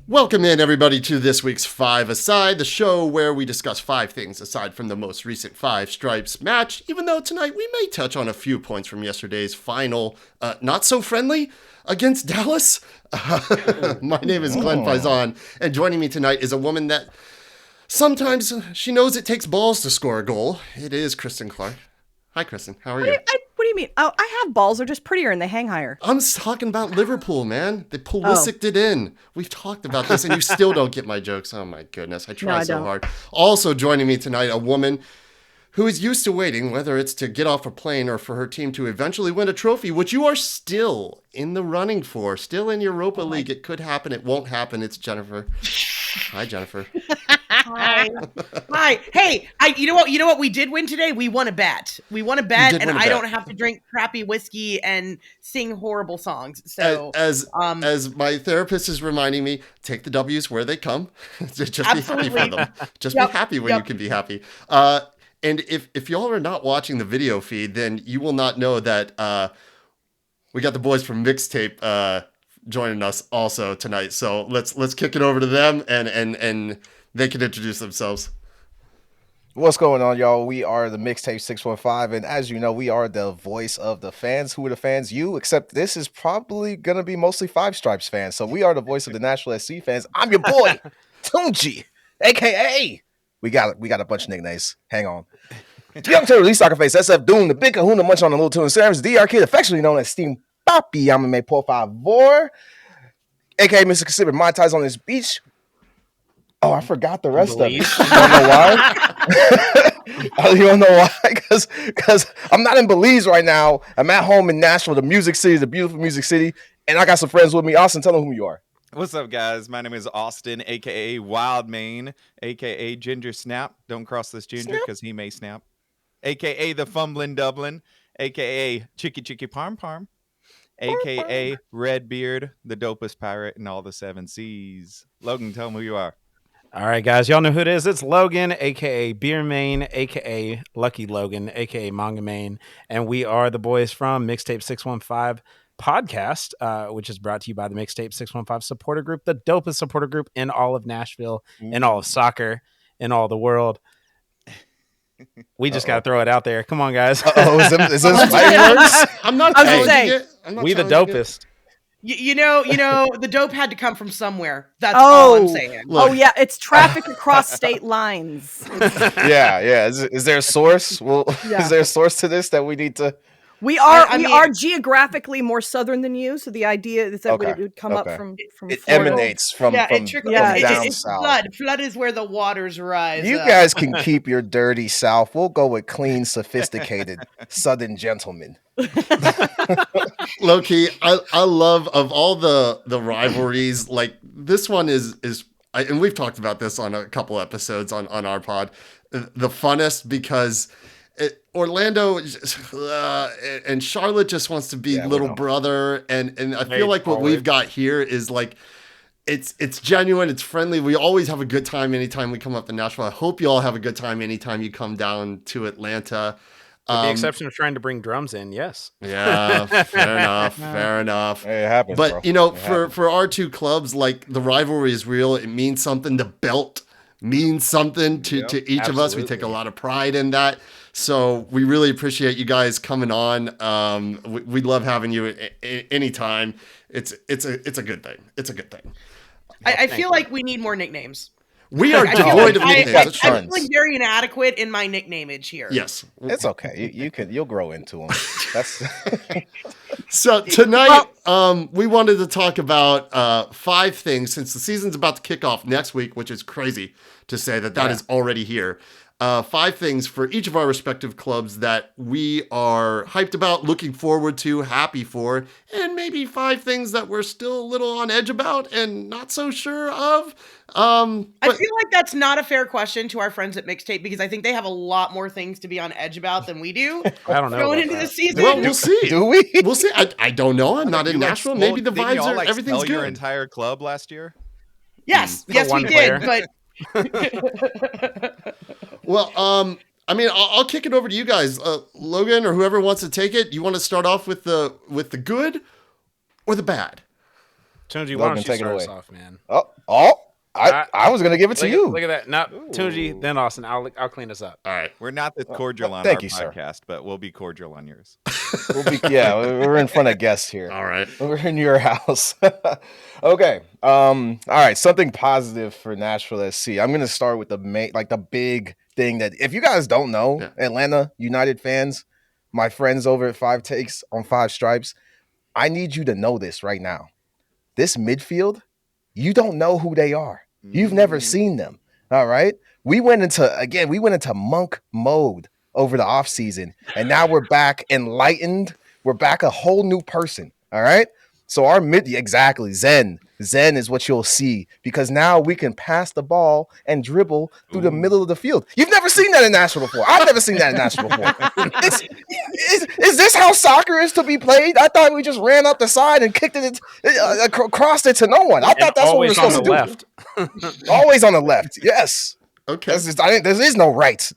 Welcome in, everybody, to this week's 5Aside, the show where we discuss 5 things aside from the most recent 5 Stripes match, even though tonight we may touch on a few points from yesterday's final, not-so-friendly against Dallas. My name is Glenn Faison, and joining me tonight is a woman that sometimes she knows it takes balls to score a goal. It is Kristen Clark. Hi, Kristen. How are you? What do you mean? Oh, I have balls. They're just prettier and they hang higher. I'm talking about Liverpool, man. They Pulisic it in. We've talked about this, and you still don't get my jokes. Oh, my goodness. I try so hard. Also joining me tonight, a woman who is used to waiting, whether it's to get off a plane or for her team to eventually win a trophy, which you are still in the running for, still in Europa League. It could happen. It won't happen. It's Jennifer. Hi, Jennifer. Hi. Hey, you know what we did win today? We won a bet. And I don't have to drink crappy whiskey and sing horrible songs. So as my therapist is reminding me, take the W's where they come. Just absolutely. be happy for them. Just be happy when you can be happy. And if y'all are not watching the video feed, then you will not know that we got the boys from MixTape joining us also tonight. So let's kick it over to them and they can introduce themselves. What's going on, y'all? We are the MixTape615, and as you know, we are the voice of the fans. Who are the fans? You, except this is probably going to be mostly Five Stripes fans. So we are the voice of the Nashville SC fans. I'm your boy, Tunji, a.k.a. We got a bunch of nicknames. Hang on. Young Taylor Lee Soccer Face, SF Doom, the Big Kahuna Munch on the Little Tune Sarams, DR Kid, affectionately known as Steam Papi, Yamame Por a.k.a. Mr. Consider My Ties on this beach. Oh, I forgot the rest of it. You don't know why? You don't know why? Because I'm not in Belize right now. I'm at home in Nashville, the music city, the beautiful music city, and I got some friends with me. Austin, tell them who you are. What's up, guys? My name is Austin, a.k.a. Wild Mane, a.k.a. Ginger Snap. Don't cross this ginger because he may snap. A.k.a. the Fumbling Dublin, a.k.a. Chicky Parm Parm, a.k.a. Redbeard, the dopest pirate in all the 7 seas. Logan, tell them who you are. All right, guys. Y'all know who it is. It's Logan, a.k.a. Beer Main, a.k.a. Lucky Logan, a.k.a. Manga Main. And we are the boys from MixTape615 podcast, which is brought to you by the MixTape615 supporter group, the dopest supporter group in all of Nashville, in all of soccer, in all the world. We just got to throw it out there. Come on, guys. Is this fireworks? I'm not saying we the dopest. You know, the dope had to come from somewhere. That's all I'm saying. Look. Oh, yeah. It's traffic across state lines. Yeah. Is there a source? Is there a source to this that we need to? We are geographically more southern than you, so the idea is that it would come up from it Florida. Emanates from it trickles down it's south. Flood is where the waters rise. You guys can keep your dirty south. We'll go with clean, sophisticated southern gentlemen. Low-key, I love of all the rivalries, like this one is and we've talked about this on a couple episodes on our pod, the funnest because Orlando and Charlotte just wants to be little brother, and I feel like what we've got here is like it's genuine, it's friendly. We always have a good time anytime we come up to Nashville. I hope you all have a good time anytime you come down to Atlanta. With the exception of trying to bring drums in, yes. Yeah, fair enough. Hey, it happens, but bro. for our two clubs, like the rivalry is real. It means something. The belt means something to each of us. We take a lot of pride in that. So we really appreciate you guys coming on. We love having you anytime. It's a good thing. It's a good thing. I feel like we need more nicknames. We are devoid of nicknames. I'm feeling very inadequate in my nicknameage here. Yes, it's okay. You'll grow into them. That's so tonight. We wanted to talk about 5 things since the season's about to kick off next week, which is crazy to say that is already here. 5 things for each of our respective clubs that we are hyped about, looking forward to, happy for, and maybe 5 things that we're still a little on edge about and not so sure of. I feel like that's not a fair question to our friends at MixTape because I think they have a lot more things to be on edge about than we do. I don't know. Going into the season. Well, we'll see. Do we? We'll see. I don't know. I'm not in Nashville. Maybe the vibes are everything's good. Your entire club last year? Yes, we did. But well, I mean, I'll kick it over to you guys, Logan, or whoever wants to take it. You want to start off with the good or the bad? Tunji, why don't you start us off, man? I was gonna give it to you. Look at that. No, Tunji, then Austin. I'll clean this up. All right. We're not this cordial on thank our you, podcast, sir. but we'll be cordial on yours. We're in front of guests here. All right. We're in your house. Okay. All right. Something positive for Nashville SC. I'm gonna start with the big thing that if you guys don't know, Atlanta United fans, my friends over at 5 Takes on 5 Stripes, I need you to know this right now. This midfield, you don't know who they are. You've never seen them. All right. We went into monk mode over the offseason, and now we're back enlightened. We're back a whole new person. All right. So our Zen is what you'll see, because now we can pass the ball and dribble through the middle of the field. You've never seen that in Nashville before. I've never seen that in Nashville before. Is this how soccer is to be played? I thought we just ran up the side and kicked it, crossed it to no one. I thought that's what we were supposed to do. Left. Always on the left. Yes. Okay. There is no right.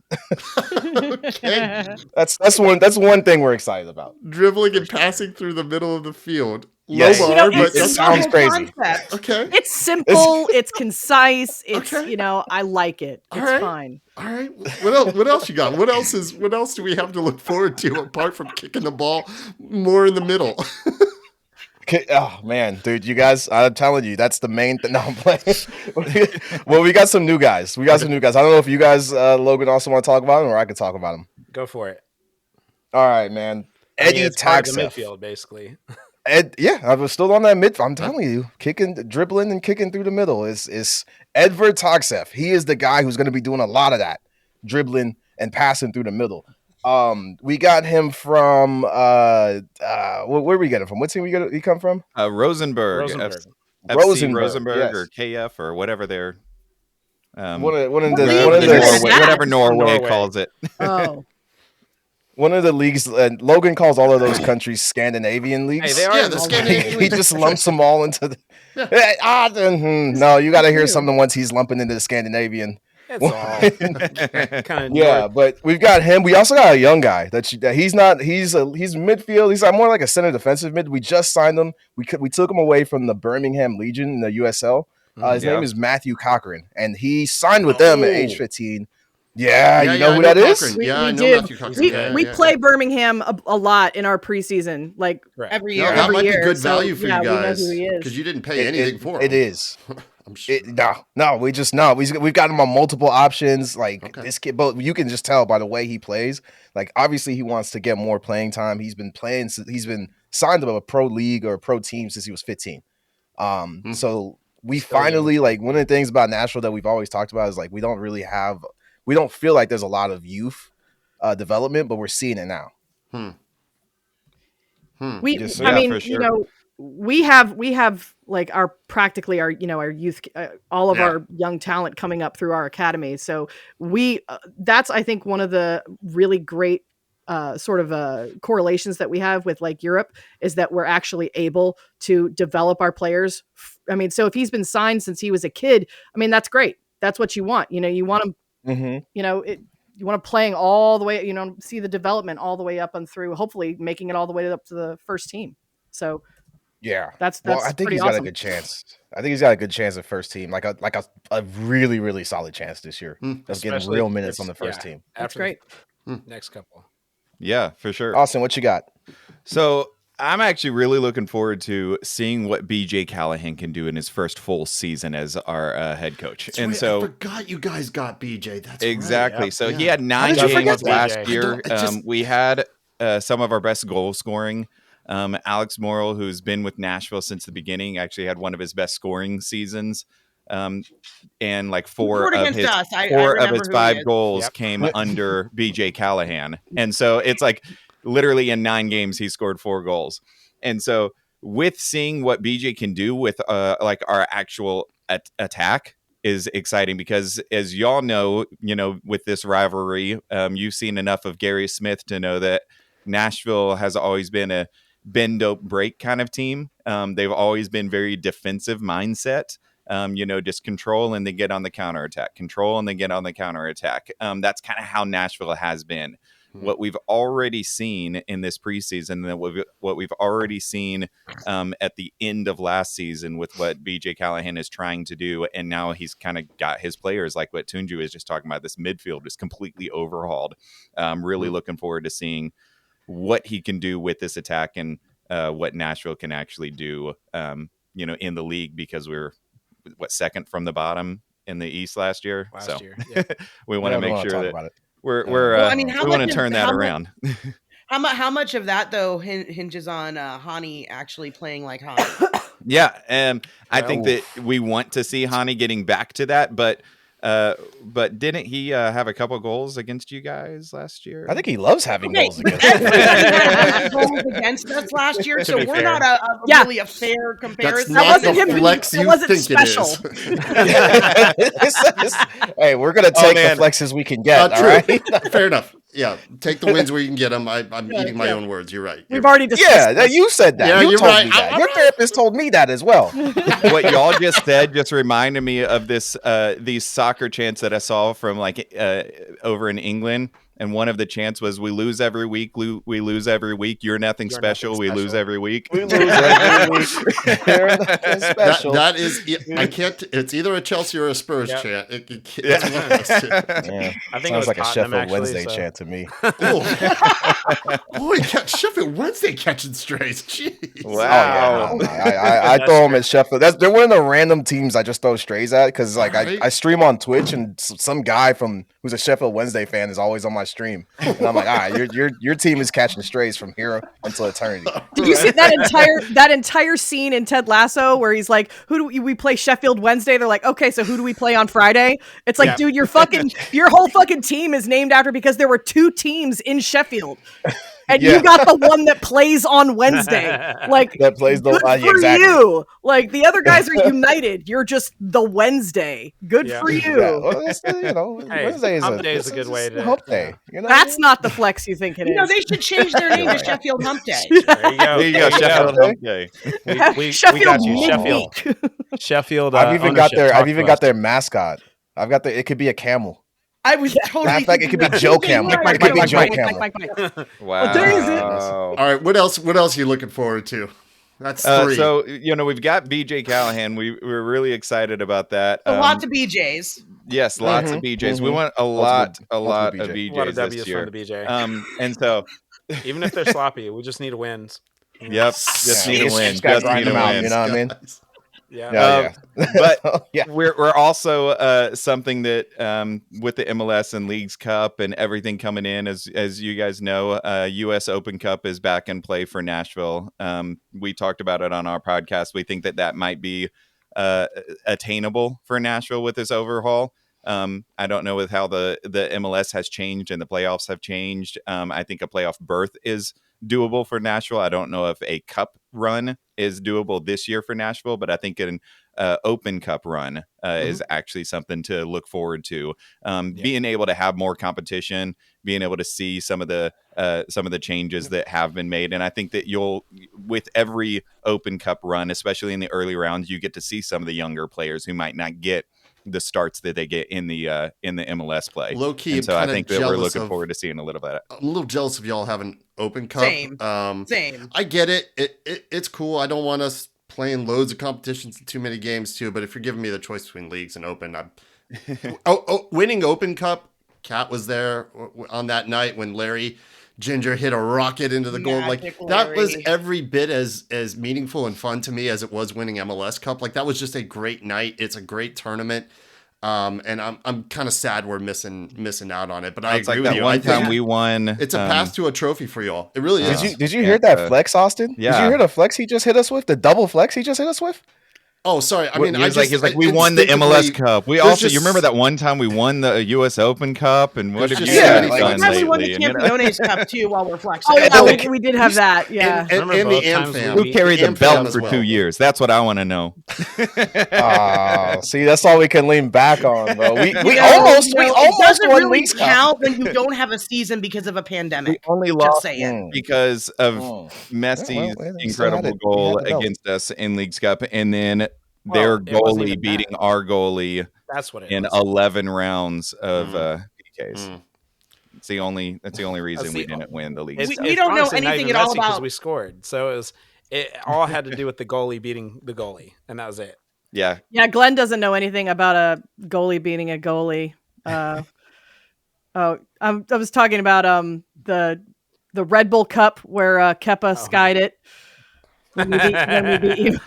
Okay. That's one thing we're excited about. Dribbling and passing through the middle of the field. Yes. It sounds crazy. Okay. It's simple. It's concise. It's I like it. It's fine. All right. What else you got? What else do we have to look forward to apart from kicking the ball more in the middle? Oh man, dude, you guys, I'm telling you, that's the main thing. No, I'm playing. Well, we got some new guys. I don't know if you guys, Logan, also want to talk about them, or I can talk about them. Go for it. All right, man. Eddie Taxef. The midfield, basically. I was still on that midfield. I'm telling you, dribbling and kicking through the middle is Edward Taxef. He is the guy who's going to be doing a lot of that, dribbling and passing through the middle. We got him from where we get him from? What team he come from? Rosenborg. Rosenborg, or KF or whatever they're whatever Norway calls it. Oh. One of the leagues, Logan calls all of those countries Scandinavian leagues. Hey, they are the Scandinavian He just lumps them all into the. No, you got to hear some of the ones he's lumping into the Scandinavian. That's all. Kind of but we've got him. We also got a young guy that he's midfield. He's more like a center defensive mid. We just signed him. We took him away from the Birmingham Legion in the USL. His name is Matthew Cochran, and he signed with them at age 15. Yeah, you know who that is? I know Matthew Cochran. We play Birmingham a lot in our preseason, like every year. That might be good So, value for you guys, we know who he is. because you didn't pay anything for him. It is. I'm sure. We've got him on multiple options. This kid, but you can just tell by the way he plays. Like, obviously, he wants to get more playing time. He's been signed to a pro league or a pro team since he was 15. So we finally, like, one of the things about Nashville that we've always talked about is, like, we don't feel like there's a lot of youth development, but we're seeing it now. We have like our youth, all of our young talent coming up through our academy. So that's, I think, one of the really great correlations that we have with like Europe is that we're actually able to develop our players. I mean, so if he's been signed since he was a kid, I mean, that's great. That's what you want. You want him, you want him playing all the way, see the development all the way up and through, hopefully making it all the way up to the first team. So yeah, that's I think he's got a good chance. I think he's got a good chance at first team, like a really, really solid chance this year of getting real minutes on the first team. That's great. Next couple. Yeah, for sure. Austin, what you got? So I'm actually really looking forward to seeing what BJ Callahan can do in his first full season as our head coach. I forgot you guys got BJ. That's exactly. Right. So he had 9 games last year. We had some of our best goal scoring. Alex Morrill, who's been with Nashville since the beginning, actually had one of his best scoring seasons. And like four of his 5 goals came under BJ Callahan. And so it's like literally in 9 games, he scored 4 goals. And so with seeing what BJ can do with like our actual attack is exciting, because as y'all know, with this rivalry, you've seen enough of Gary Smith to know that Nashville has always been a bend, dope, break kind of team. They've always been very defensive mindset. Just control and then get on the counterattack, control and then get on the counterattack. That's kind of how Nashville has been. what we've already seen in this preseason, and what we've already seen at the end of last season with what BJ Callahan is trying to do, and now he's kind of got his players, like what Tunju is just talking about. This midfield is completely overhauled. I'm really looking forward to seeing what he can do with this attack and what Nashville can actually do, in the league, because we're second from the bottom in the East last year. Yeah. We want to make sure that we want to turn that around. How much of that though hinges on Hani actually playing like Hani? Yeah, I think that we want to see Hani getting back to that, but didn't he have a couple goals against you guys last year? I think he loves having goals against us. Goals against us last year, so we're not really a fair comparison. That wasn't him. Flex you wasn't think special. It is. Hey, we're gonna take the flexes we can get. All right, fair enough. Yeah, take the wins where you can get them. I'm eating my own words. You're right. We've already discussed. Yeah, you said that. Yeah, you told right. me that. Your therapist told me that as well. What y'all just said just reminded me of these soccer chants that I saw from over in England. And one of the chants was, "We lose every week. We lose every week. You're nothing special. We lose every week. We lose every week. You're nothing special." That is, I can't. It's either a Chelsea or a Spurs chant. It's one of those two. Yeah. I think it was like a Sheffield Wednesday chant to me. Boy, Sheffield Wednesday catching strays. Jeez. Wow. I throw them at Sheffield. They're one of the random teams I just throw strays at, because I stream on Twitch, and some guy who's a Sheffield Wednesday fan is always on my stream, and I'm like, all right, your team is catching strays from here until eternity. Did you see that entire scene in Ted Lasso where he's like, who do we play Sheffield Wednesday? They're like, okay, so who do we play on Friday? It's like, dude, your whole fucking team is named after, because there were 2 teams in Sheffield. And you got the one that plays on Wednesday. Like, that plays the for exactly. you. Like, the other guys are United. You're just the Wednesday. Good for you. Yeah. Well, Wednesday is a good way to hump day. That's not the flex you think it is. They should change their name to Sheffield Hump Day. There you go. Sheffield Hump Day. We got you. Sheffield. I've even got their mascot. It could be a camel. I was totally. Matter of fact, it could be Joe Camel. It could be Joe Camel. Wow. There is it. All right. What else are you looking forward to? That's 3. So we've got BJ Callahan. We're really excited about that. Lots of BJs. Yes, lots of BJs. We want a lot of a lot of BJs W's this year. from the BJ. And so, even if they're sloppy, we just need wins. Yep, just need a win. Just need a win. You know what I mean? Yeah. But we're also something that with the MLS and Leagues Cup and everything coming in, as you guys know, US Open Cup is back in play for Nashville. We talked about it on our podcast. We think that might be attainable for Nashville with this overhaul. I don't know with how the MLS has changed and the playoffs have changed. I think a playoff berth is doable for Nashville. I don't know if a cup run is doable this year for Nashville, but I think an Open Cup run is actually something to look forward to. Being able to have more competition, being able to see some of the changes that have been made, and I think that with every Open Cup run, especially in the early rounds, you get to see some of the younger players who might not get the starts that they get in the MLS play. Low key, and so I think that we're looking forward to seeing a little bit. I'm a little jealous of y'all having Open Cup. Same. I get it. It's cool. I don't want us playing loads of competitions and too many games too. But if you're giving me the choice between leagues and Open, winning Open Cup. Kat was there on that night when Larry Ginger hit a rocket into the goal. Like that was every bit as meaningful and fun to me as it was winning MLS Cup. Like that was just a great night. It's a great tournament. And I'm kind of sad we're missing out on it. But I agree with you. One time we won. It's a path to a trophy for y'all. It really is. Did you hear that flex, Austin? Yeah. Did you hear the flex he just hit us with? The double flex he just hit us with? Oh, sorry. I mean, he's like, we won the MLS Cup. We also, you remember that one time we won the US Open Cup, and what have you guys done lately? We won the Campeones Cup too while we're flexing. Oh yeah, we did have that. Yeah, and the AmFam. Who carried the belt for 2 years? That's what I want to know. See, that's all we can lean back on, bro. We almost doesn't won really Leagues count when you don't have a season because of a pandemic. We only lost because of Messi's incredible goal against us in Leagues Cup, and then their goalie beating our goalie. That's what it in was. 11 rounds of PKs. That's the only reason we didn't win the league. We don't know anything at all about because we scored. So it all had to do with the goalie beating the goalie, and that was it. Yeah. Glenn doesn't know anything about a goalie beating a goalie. I was talking about the Red Bull Cup where Kepa skied it when we beat you.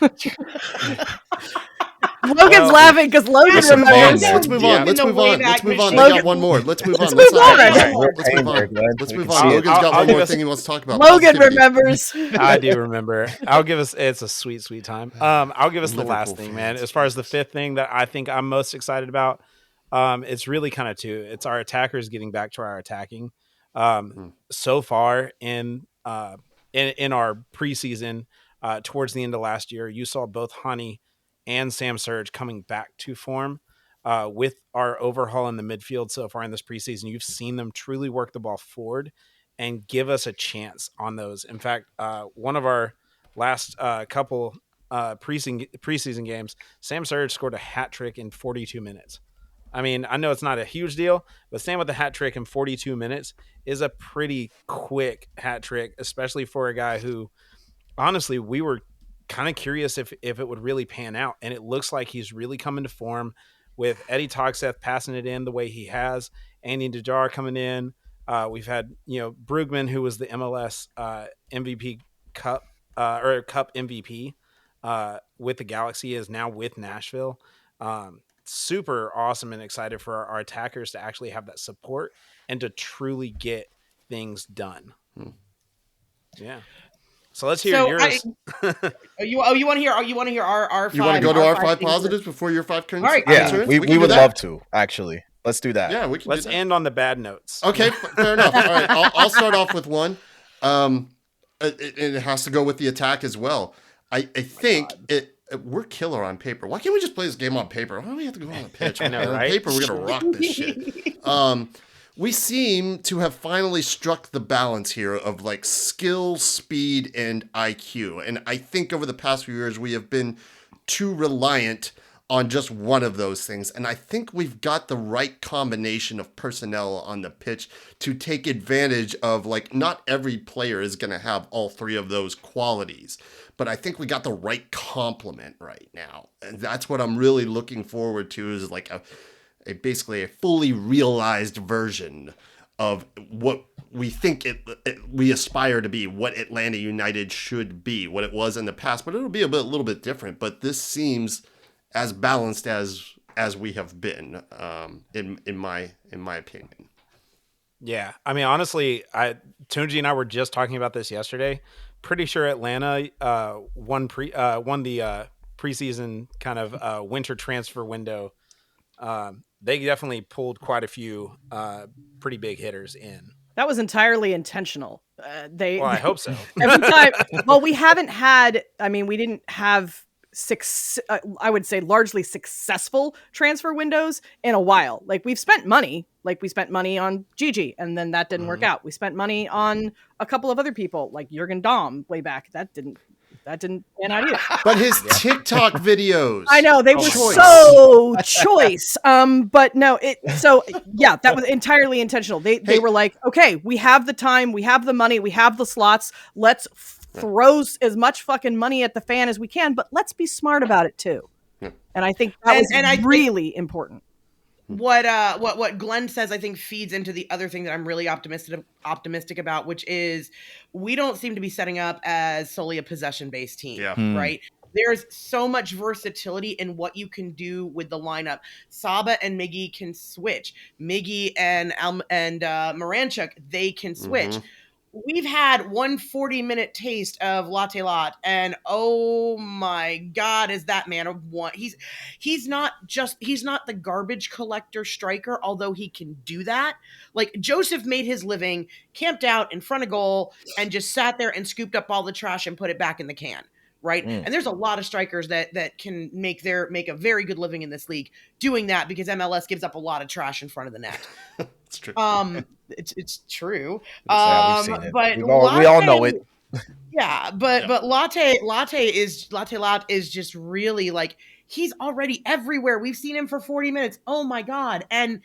Logan's laughing because Logan remembers. Let's move on. They got one more. Let's move on. Let's move on. Logan's got one more thing he wants to talk about. Logan remembers. I do remember. It's a sweet time. I'll give us the last thing, man. As far as the fifth thing that I think I'm most excited about, it's really kind of two. It's our attackers getting back to our attacking. So far in our preseason, towards the end of last year, you saw both Honey and Sam Surge coming back to form with our overhaul in the midfield so far in this preseason. You've seen them truly work the ball forward and give us a chance on those. In fact, one of our last couple preseason games, Sam Surge scored a hat trick in 42 minutes. I mean, I know it's not a huge deal, but Sam with the hat trick in 42 minutes is a pretty quick hat trick, especially for a guy who, honestly, we were kind of curious if it would really pan out. And it looks like he's really coming to form with Eddie Togseth passing it in the way he has, Andy Dejar coming in. We've had, Brugman, who was the MLS MVP Cup or Cup MVP with the Galaxy, is now with Nashville. Super awesome and excited for our attackers to actually have that support and to truly get things done. Yeah. So let's hear yours. You want to hear our five? You want to go to our five positives before your five turns? All right. Yeah, we would love to, actually. Let's do that. Yeah, we can. Let's end on the bad notes. Okay, fair enough. All right, I'll start off with one. It has to go with the attack as well. I think we're killer on paper. Why can't we just play this game on paper? Why do we have to go on the pitch? I know, right? On paper, we're gonna rock this shit. We seem to have finally struck the balance here of like skill, speed, and IQ. And I think over the past few years, we have been too reliant on just one of those things. And I think we've got the right combination of personnel on the pitch to take advantage of, like, not every player is going to have all three of those qualities. But I think we got the right complement right now. And that's what I'm really looking forward to, is like basically a fully realized version of what we think we aspire to be, what Atlanta United should be, what it was in the past. But it'll be a little bit different. But this seems as balanced as we have been, in my opinion. Yeah, I mean, honestly, Tunji and I were just talking about this yesterday. Pretty sure Atlanta won the preseason kind of winter transfer window. They definitely pulled quite a few pretty big hitters in. That was entirely intentional. I hope so. Every time. Well, we haven't had. I mean, we didn't have I would say largely successful transfer windows in a while. Like, we've spent money. Like, we spent money on Gigi, and then that didn't work out. We spent money on a couple of other people, like Jurgen Dahm way back. That didn't pan out either. But his TikTok videos, I know, they were so choice. But no, that was entirely intentional. They were like, okay, we have the time, we have the money, we have the slots. Let's throw as much fucking money at the fan as we can, but let's be smart about it too. And I think that was really important. What Glenn says, I think, feeds into the other thing that I'm really optimistic about, which is we don't seem to be setting up as solely a possession-based team, right? There's so much versatility in what you can do with the lineup. Saba and Miggy can switch. Miggy and Moranchuk, they can switch. We've had 1 40-minute taste of Latte Lot, and oh my God, is that man a one? He's not the garbage collector striker, although he can do that. Like, Joseph made his living, camped out in front of goal, and just sat there and scooped up all the trash and put it back in the can. Right. And there's a lot of strikers that can make a very good living in this league doing that, because MLS gives up a lot of trash in front of the net. It's true. It's true. We've seen it. But we all know it. Yeah, but Latte Lot is just really, like, he's already everywhere. We've seen him for 40 minutes. Oh my God. And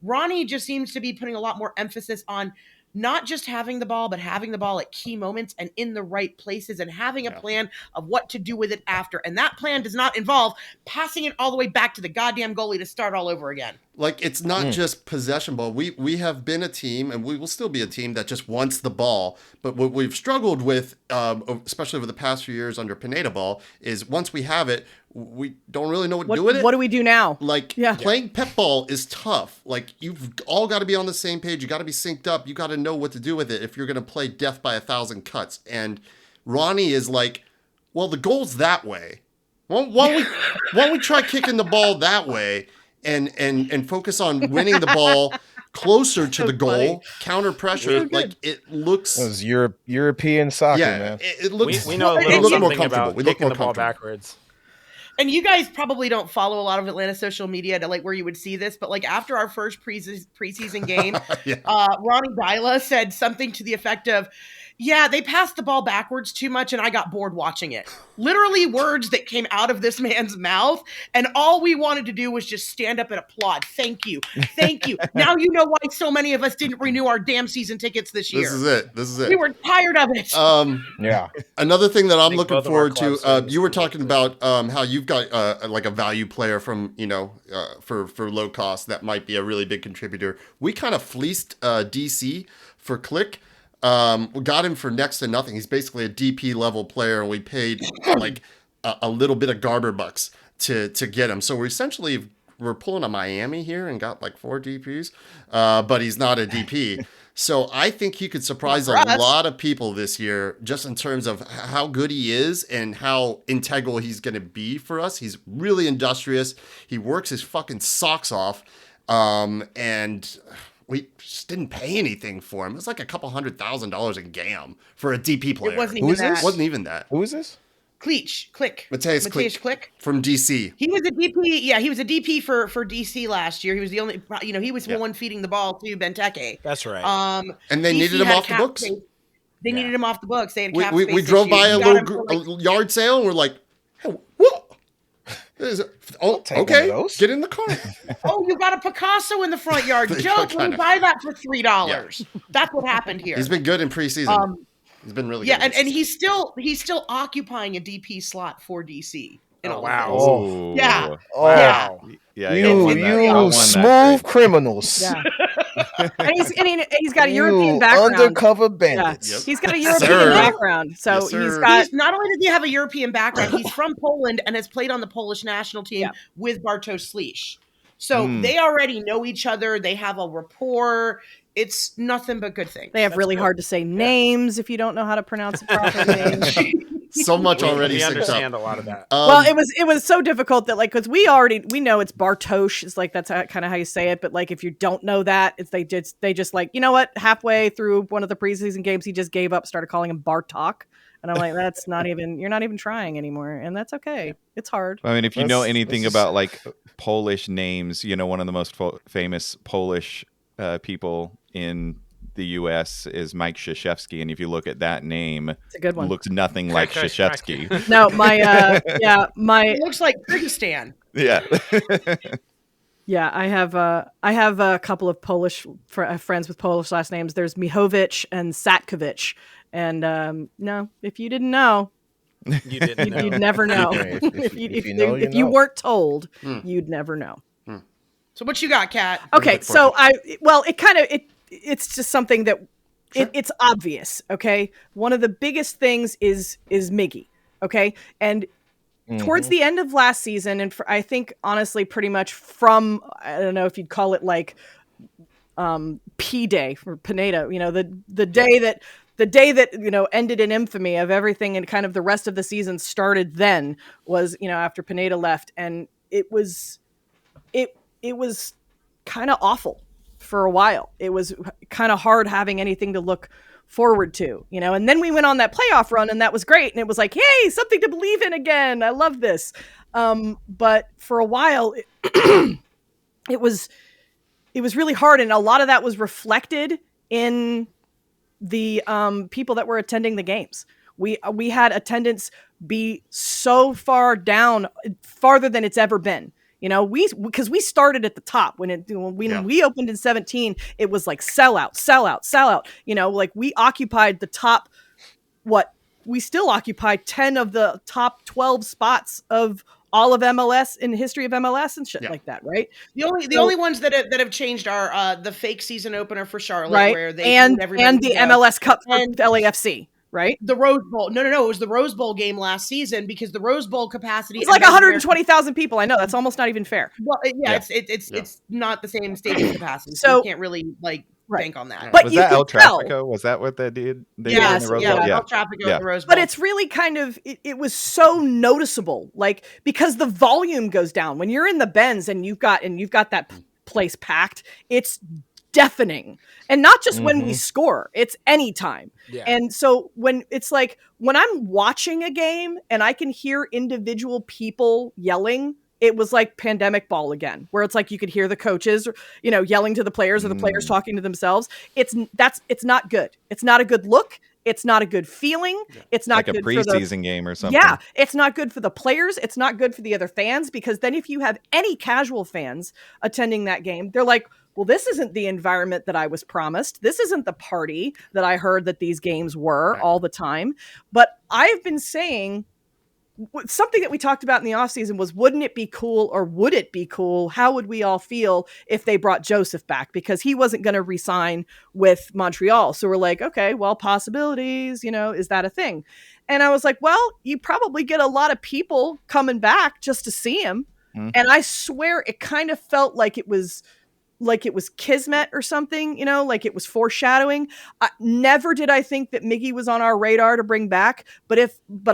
Ronnie just seems to be putting a lot more emphasis on not just having the ball, but having the ball at key moments and in the right places and having a plan of what to do with it after. And that plan does not involve passing it all the way back to the goddamn goalie to start all over again. Like, it's not just possession ball. We have been a team, and we will still be a team that just wants the ball. But what we've struggled with, especially over the past few years under Pineda ball, is once we have it, we don't really know what to do with it. What do we do now? Like, playing pep ball is tough. Like, you've all got to be on the same page. You got to be synced up. You got to know what to do with it if you're going to play death by 1,000 cuts. And Ronnie is like, well, the goal's that way. Why don't we try kicking the ball that way and focus on winning the ball closer to the goal, counter pressure. Like, it looks. It was European soccer, man. It looks. We know a little something about kicking the ball backwards. And you guys probably don't follow a lot of Atlanta social media to like where you would see this, but like after our first preseason game, Ronnie Dyla said something to the effect of, yeah, they passed the ball backwards too much and I got bored watching it. Literally words that came out of this man's mouth. And all we wanted to do was just stand up and applaud. Thank you. Thank you. Now you know why so many of us didn't renew our damn season tickets this year. This is it. We were tired of it. Another thing that I'm looking forward to, you were talking about how you've got like a value player from, for low cost that might be a really big contributor. We kind of fleeced DC for Click. We got him for next to nothing. He's basically a DP level player, and we paid like a little bit of Garber bucks to get him. So we're pulling a Miami here and got like 4 DPs, but he's not a DP. So I think he could surprise a lot of people this year, just in terms of how good he is and how integral he's going to be for us. He's really industrious. He works his fucking socks off, and we just didn't pay anything for him. It was like $200,000 in GAM for a DP player. It wasn't even that. Wasn't even that. Who is this? Click. Mateus Click from DC. He was a DP. Yeah, he was a DP for DC last year. He was the only, he was the one feeding the ball to Benteke. That's right. And they needed him off the books. They needed him off the books. They had cap we space drove by a little yard sale, and we're like, hey, what? Okay, get in the car. Oh, you got a Picasso in the front yard. Joke, we buy that for $3. Yeah. That's what happened here. He's been good in preseason. He's been really good. Yeah, and he's still occupying a DP slot for DC. Wow. Oh. Yeah. Oh. Yeah. Yeah. You smooth criminals. Yeah. and he's got a European background. Undercover bandits. Yeah. Yep. He's got a European background. So he's got. Not only does he have a European background, he's from Poland and has played on the Polish national team with Bartosz Slisz. So they already know each other. They have a rapport. It's nothing but good things. They have really hard to say names if you don't know how to pronounce it properly. So much already. We understand a lot of that. Well, it was so difficult that because we know it's Bartosz. It's like that's kind of how you say it. But like if you don't know that, it's they just like, you know what? Halfway through one of the preseason games, he just gave up, started calling him Bartok. And I'm like, you're not even trying anymore. And that's okay. It's hard. I mean, if you know anything about like Polish names, one of the most famous Polish people in the U.S. is Mike Krzyzewski, and if you look at that name, it's a good one. Looks nothing like Krzyzewski. No, it looks like Kyrgyzstan. Yeah. Yeah, I have a couple of Polish friends with Polish last names. There's Michowicz and Satkovich, and no, if you didn't know, you'd never know. If you weren't told, you'd never know. So what you got, Kat? Okay, so it's just something that it's obvious. Okay, one of the biggest things is Miggy. Okay, and towards the end of last season, and I think honestly, pretty much from I don't know if you'd call it like P Day for Pineda. The day that ended in infamy of everything, and kind of the rest of the season started. Then was after Pineda left, and it was kind of awful for a while. It was kind of hard having anything to look forward to, and then we went on that playoff run, and that was great. And it was like, hey, something to believe in again. I love this. But for a while, it was really hard. And a lot of that was reflected in the people that were attending the games. We had attendance be so far down, farther than it's ever been. You know, because we started at the top when we opened in 17, it was like sell out. You know, like we occupied the top. We still occupy 10 of the top 12 spots of all of MLS in the history of MLS and shit like that, right? The only ones that have changed are the fake season opener for Charlotte, right? Where they and the MLS Cup for LAFC. Right? The Rose Bowl. No. It was the Rose Bowl game last season because the Rose Bowl capacity was like 120,000 people. I know that's almost not even fair. Well, it's not the same stadium capacity, so you can't really bank on that. But was that El Trafico? Was that what they did? Yes, El Trafico at the Rose Bowl. But it's really kind of it was so noticeable, like because the volume goes down when you're in the Benz and you've got that place packed. It's deafening, and not just when we score, it's anytime. And so when it's like when I'm watching a game and I can hear individual people yelling, it was like pandemic ball again, where it's like you could hear the coaches, you know, yelling to the players or the players talking to themselves. It's not good. It's not a good look. It's not a good feeling. It's not like good a preseason game or something. Yeah, it's not good for the players. It's not good for the other fans, because then if you have any casual fans attending that game, they're like, well, this isn't the environment that I was promised. This isn't the party that I heard that these games were all the time. But I've been saying something that we talked about in the offseason was, wouldn't it be cool, or would it be cool? How would we all feel if they brought Joseph back? Because he wasn't going to re-sign with Montreal. So we're like, okay, well, possibilities, you know, is that a thing? And I was like, well, you probably get a lot of people coming back just to see him. And I swear it kind of felt like it was kismet or something, you know, like it was foreshadowing. Never did I think that Miggy was on our radar to bring back, but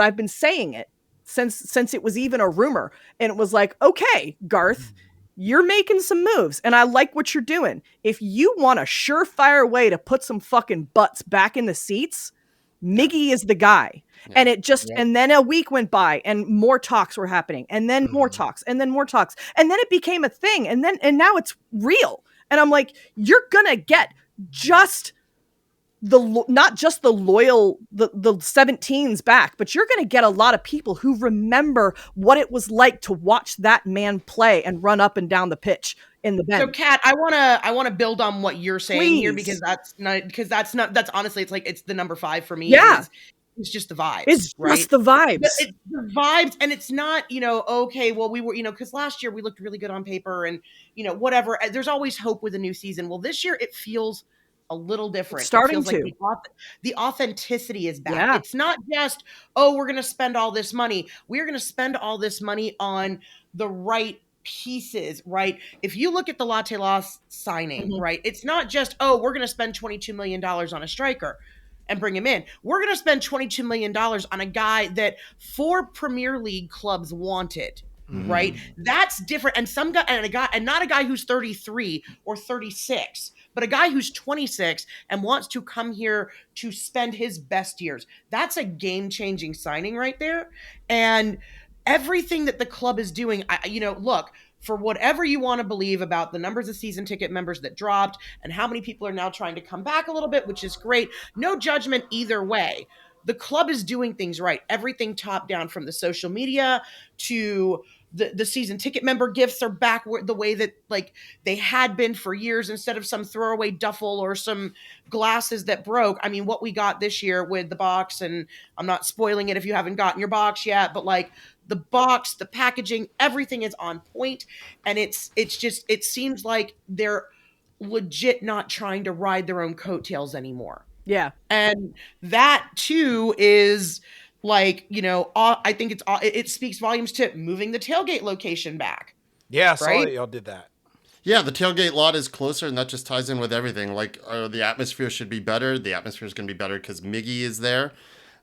I've been saying it since it was even a rumor, and it was like, okay, Garth, you're making some moves and I like what you're doing. If you want a surefire way to put some fucking butts back in the seats, Miggy is the guy. And it just, and then a week went by and more talks were happening, and then more talks, and then more talks. And then it became a thing. And now it's real. And I'm like, you're going to get just not just the loyal, the 17s back, but you're going to get a lot of people who remember what it was like to watch that man play and run up and down the pitch in the bench. So, Kat, I want to build on what you're saying here, because that's honestly, it's like, it's the number 5 for me. Yeah. It's just the vibes. It's right? just the vibes. But it's the vibes, and it's not, you know, okay, well, we were, you know, because last year we looked really good on paper and, you know, whatever. There's always hope with a new season. Well, this year it feels a little different. It's starting it feels to. Like the authenticity is back. Yeah. It's not just, oh, we're going to spend all this money. We're going to spend all this money on the right pieces, right? If you look at the Latte Loss signing, right, it's not just, oh, we're going to spend $22 million on a striker and bring him in. We're going to spend $22 million on a guy that 4 Premier League clubs wanted, right? That's different. And not a guy who's 33 or 36, but a guy who's 26 and wants to come here to spend his best years. That's a game-changing signing right there. And everything that the club is doing, look, for whatever you want to believe about the numbers of season ticket members that dropped and how many people are now trying to come back a little bit, which is great. No judgment either way. The club is doing things right. Everything top down, from the social media to the season ticket member gifts are back the way that like they had been for years, instead of some throwaway duffel or some glasses that broke. I mean, what we got this year with the box, and I'm not spoiling it if you haven't gotten your box yet, but like the box, the packaging, everything is on point. And it's just, it seems like they're legit not trying to ride their own coattails anymore. Yeah. And that too is like, you know, I think it speaks volumes to moving the tailgate location back. Yeah, I saw that y'all did that. Yeah, the tailgate lot is closer, and that just ties in with everything. Like, the atmosphere should be better. The atmosphere is going to be better because Miggy is there.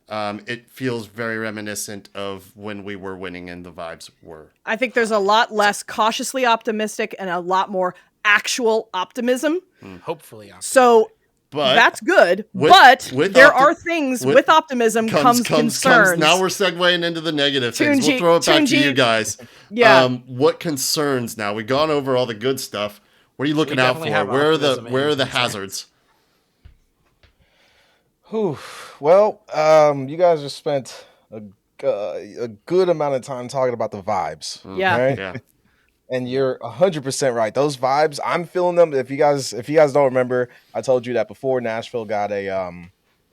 It feels very reminiscent of when we were winning and the vibes were. I think there's a lot less cautiously optimistic and a lot more actual optimism. Hopefully optimistic. So that's good. But there are things with optimism comes concerns. Now we're segueing into the negative things. We'll throw it back to you guys. Yeah. What concerns now? We've gone over all the good stuff. What are you looking out for? Where are the hazards? Well, you guys just spent a good amount of time talking about the vibes. Yeah. Right? Yeah. And you're 100% right. Those vibes, I'm feeling them. If you guys don't remember, I told you that before Nashville got a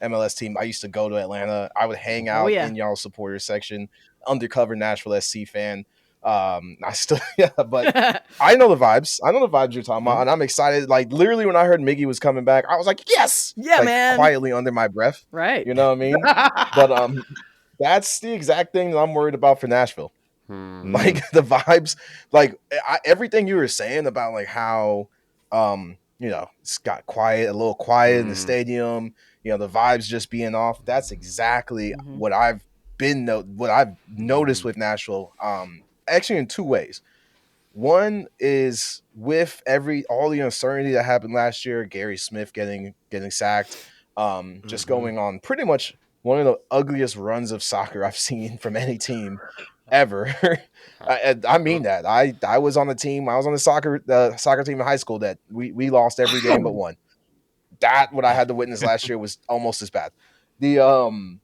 MLS team, I used to go to Atlanta. I would hang out in y'all supporter section, undercover Nashville SC fan. I still but I know the vibes. I know the vibes you're talking about, and I'm excited. Like literally, when I heard Miggy was coming back, I was like, yes, yeah, like, man. quietly under my breath, right? You know what I mean? But that's the exact thing that I'm worried about for Nashville. Like the vibes, like everything you were saying about like how it's got quiet, a little quiet in the stadium, the vibes just being off. That's exactly what I've noticed with Nashville, actually in two ways. One is with all the uncertainty that happened last year, Gary Smith getting sacked, just going on pretty much one of the ugliest runs of soccer I've seen from any team ever. I mean that. I was on the team. I was on the soccer team in high school that we lost every game but one. That what I had to witness last year was almost as bad. The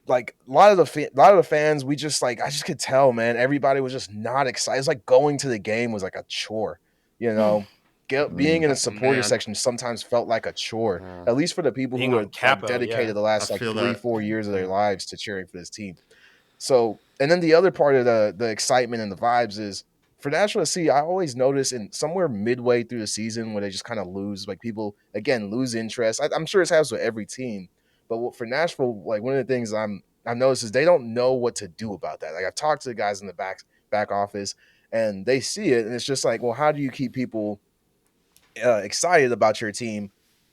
like a lot of the fans, we just like, I just could tell, man, everybody was just not excited. It's like going to the game was like a chore, being in a supporter section sometimes felt like a chore, at least for the people who are dedicated the last 3-4 years of their lives to cheering for this team. So, and then the other part of the excitement and the vibes is for Nashville SC, I always notice in somewhere midway through the season where they just kind of lose, like people again lose interest. I'm sure it happens with every team, but for Nashville, like one of the things I've noticed is they don't know what to do about that. Like I've talked to the guys in the back office, and they see it, and it's just like, well, how do you keep people excited about your team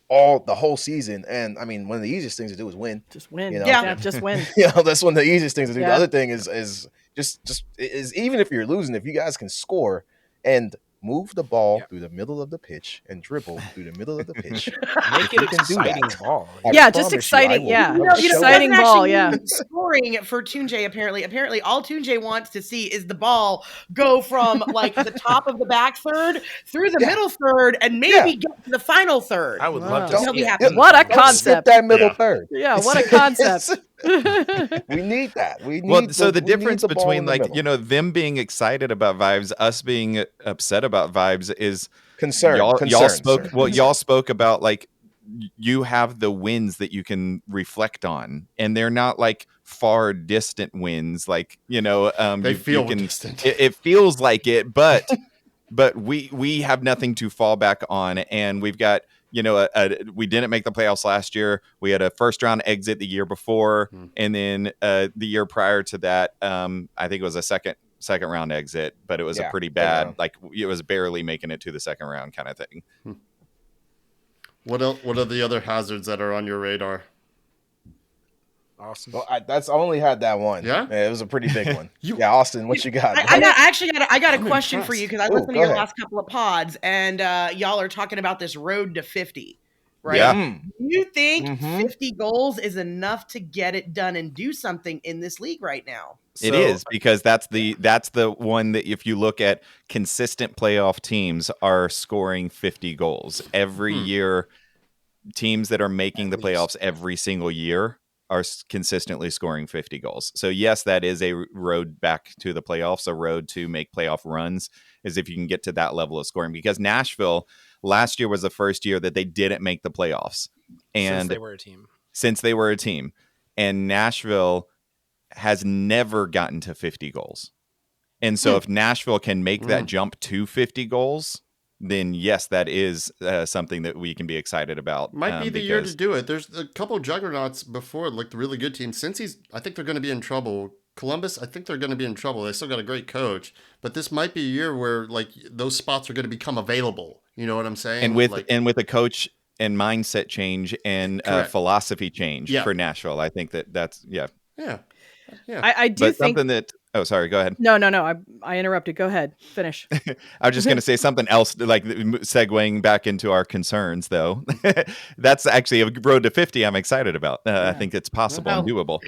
the whole season? And I mean, one of the easiest things to do is win. Just win. Just win. That's one of the easiest things to do. The other thing is just even if you're losing, if you guys can score and move the ball through the middle of the pitch and dribble through the middle of the pitch, make it exciting ball. Just exciting. Exciting ball. Scoring for Tunjay. Apparently, all Tunjay wants to see is the ball go from like the top of the back third through the middle third and maybe get to the final third. I would love to see it. What a concept! That middle third. Yeah, what a concept. We need that. So the difference between them being excited about vibes, us being upset about vibes is concern. Y'all spoke about like you have the wins that you can reflect on, and they're not like far distant wins. Like they feel distant. It feels like it, but we have nothing to fall back on, and we've got. We didn't make the playoffs last year. We had a first round exit the year before, and then the year prior to that, I think it was a second round exit, but it was a pretty bad. Like it was barely making it to the second round kind of thing. What are the other hazards that are on your radar? Awesome. Well, I only had that one. Yeah, it was a pretty big one. Austin, what you got? I got a question for you because I listened to your last couple of pods, and y'all are talking about this road to 50, right? Yeah. Do you think 50 goals is enough to get it done and do something in this league right now? It is, because that's the one that if you look at consistent playoff teams are scoring 50 goals every year. Teams that are making the playoffs every single year are consistently scoring 50 goals. So yes, that is a road back to the playoffs, a road to make playoff runs, is if you can get to that level of scoring, because Nashville last year was the first year that they didn't make the playoffs. And since they were a team, and Nashville has never gotten to 50 goals. And so if Nashville can make that jump to 50 goals, then yes, that is something that we can be excited about. Might be the year to do it. There's a couple juggernauts before, like the really good teams. I think they're going to be in trouble. Columbus, I think they're going to be in trouble. They still got a great coach, but this might be a year where like those spots are going to become available. You know what I'm saying? And with a coach and mindset change and philosophy change for Nashville, I think that's Yeah. I do think something that. Oh, sorry. Go ahead. No. I interrupted. Go ahead. Finish. I was just going to say something else, like segueing back into our concerns, though. That's actually a road to 50 I'm excited about. I think it's possible and doable.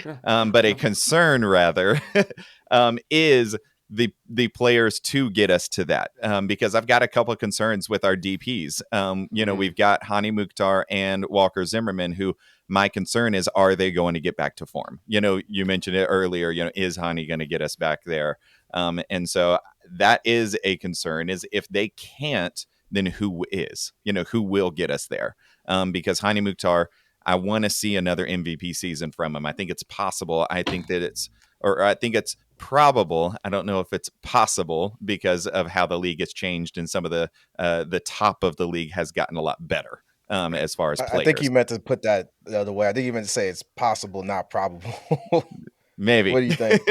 But a concern, rather, is the players to get us to that. Because I've got a couple of concerns with our DPs. We've got Hani Mukhtar and Walker Zimmerman, who my concern is, are they going to get back to form? You mentioned it earlier, is Hani going to get us back there? And so that is a concern. Is if they can't, then who is? Who will get us there? Because Hani Mukhtar, I want to see another MVP season from him. I think it's possible. I think it's probable. I don't know if it's possible because of how the league has changed and some of the top of the league has gotten a lot better as far as players. I think you meant to put that the other way. I think you meant to say it's possible, not probable. Maybe. What do you think?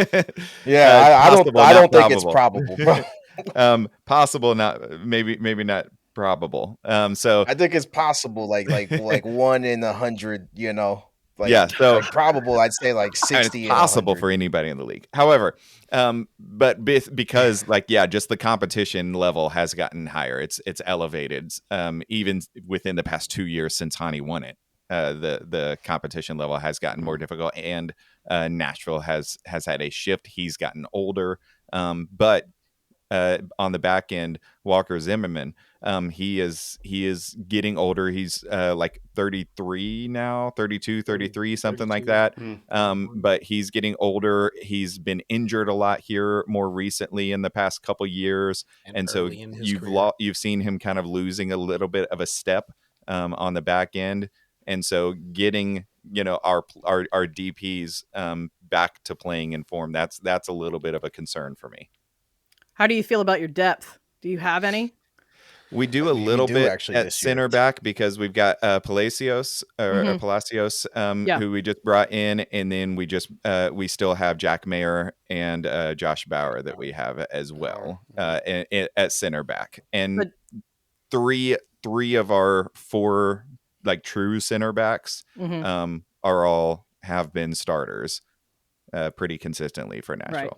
Yeah, I don't think it's probable, bro. Possible, not maybe not probable. So I think it's possible, like 1 in 100. So like probable, I'd say like 60. It's possible for anybody in the league. However, but because just the competition level has gotten higher. It's elevated. Even within the past 2 years since Hani won it, the competition level has gotten more difficult, and Nashville has had a shift. He's gotten older, but on the back end, Walker Zimmerman, he is getting older. He's like 33 now, 32, 33, something 32. Like that. But he's getting older. He's been injured a lot here more recently in the past couple years, and so you've seen him kind of losing a little bit of a step on the back end, and so getting our DPs back to playing in form, that's a little bit of a concern for me. How do you feel about your depth? Do you have any? We do a little bit actually at center back because we've got Palacios, who we just brought in, and then we still have Jack Mayer and Josh Bauer that we have as well at center back, and three of our 4 true center backs have been starters pretty consistently for Nashville. Right.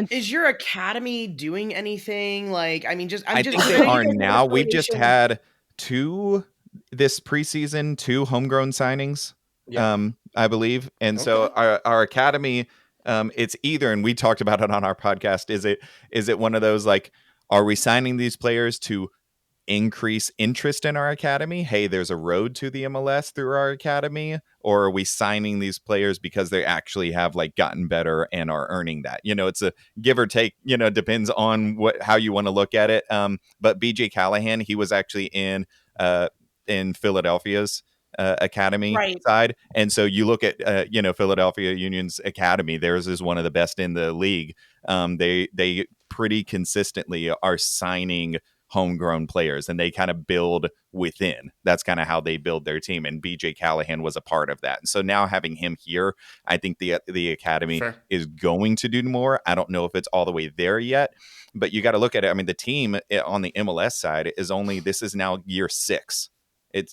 Is your academy doing anything? I think they are now. We've just had 2 this preseason, 2 homegrown signings, I believe. And so our academy, it's either, and we talked about it on our podcast, is it one of those are we signing these players to increase interest in our academy? Hey, there's a road to the MLS through our academy, or are we signing these players because they actually have gotten better and are earning that? It's a give or take, depends on how you want to look at it. But BJ Callahan, he was actually in Philadelphia's academy side, and so you look at Philadelphia Union's academy, theirs is one of the best in the league. They pretty consistently are signing homegrown players, and they kind of build within. That's kind of how they build their team, and BJ Callahan was a part of that. And so now having him here, I think the academy is going to do more. I don't know if it's all the way there yet, but you got to look at it. I mean, the team on the MLS side this is now year 6.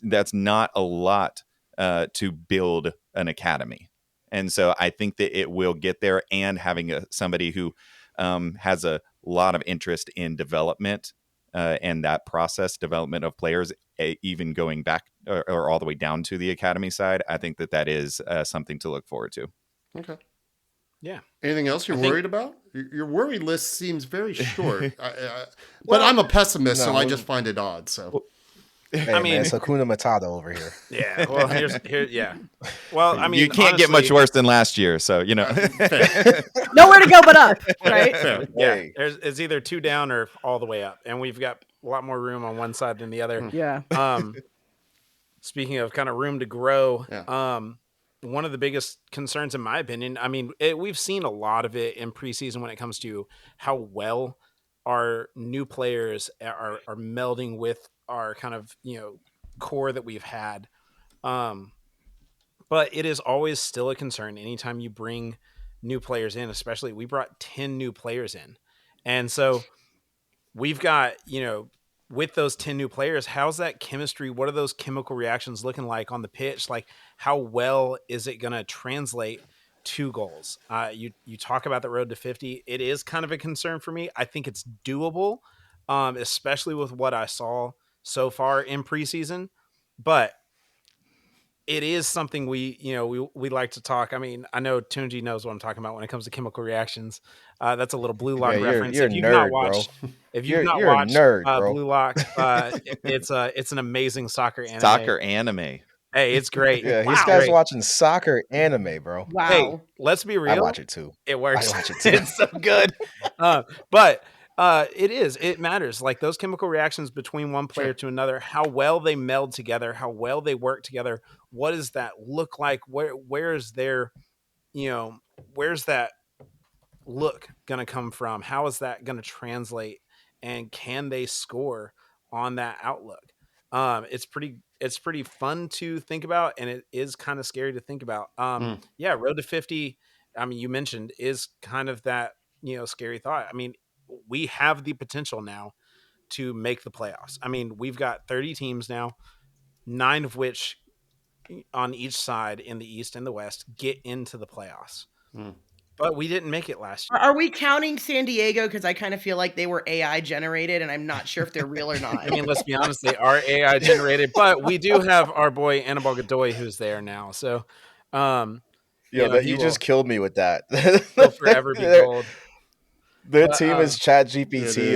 That's not a lot to build an academy, and so I think that it will get there. And having somebody who has a lot of interest in development. And that process development of players, even going back or all the way down to the academy side, I think that is something to look forward to. Okay. Yeah. Anything else you're worried about? Your worry list seems very short. But I'm a pessimist, so I just find it odd. So. Hey, I mean, it's Hakuna Matata over here. Yeah. Well, yeah. Well, I mean, you can't get much worse than last year, so nowhere to go but up, right? Yeah. It's either 2 down or all the way up, and we've got a lot more room on one side than the other. Yeah. Speaking of kind of room to grow, one of the biggest concerns, in my opinion, I mean, we've seen a lot of it in preseason when it comes to how well our new players are melding with our kind of core that we've had, but it is always still a concern anytime you bring new players in. Especially we brought 10 new players in, and so we've got with those 10 new players, how's that chemistry? What are those chemical reactions looking like on the pitch? How well is it going to translate to goals? You talk about the road to 50. It is kind of a concern for me. I think it's doable, especially with what I saw so far in preseason, but it is something we like to talk. I mean, I know Tunji knows what I'm talking about when it comes to chemical reactions. That's a little Blue Lock reference. You're a nerd, bro. If you've not watched Blue Lock, it's an amazing soccer anime. Hey, it's great. Yeah, these guys watching soccer anime, bro. Wow. Hey, let's be real. I watch it too. It works. I watch it too. It's so good. But It is. It matters. Like those chemical reactions between one player to another, how well they meld together, how well they work together. What does that look like? Where's their, where's that look going to come from? How is that going to translate? And can they score on that outlook? It's pretty fun to think about, and it is kind of scary to think about. Yeah, Road to 50. I mean, you mentioned is kind of that, scary thought. I mean, we have the potential now to make the playoffs. I mean, we've got 30 teams now, 9 of which on each side in the East and the West get into the playoffs. But we didn't make it last year. Are we counting San Diego? Because I kind of feel like they were AI generated, and I'm not sure if they're real or not. I mean, let's be honest, they are AI generated, but we do have our boy Annabelle Godoy who's there now. So, you just killed me with that. He'll forever be gold. Their team is Chat GPT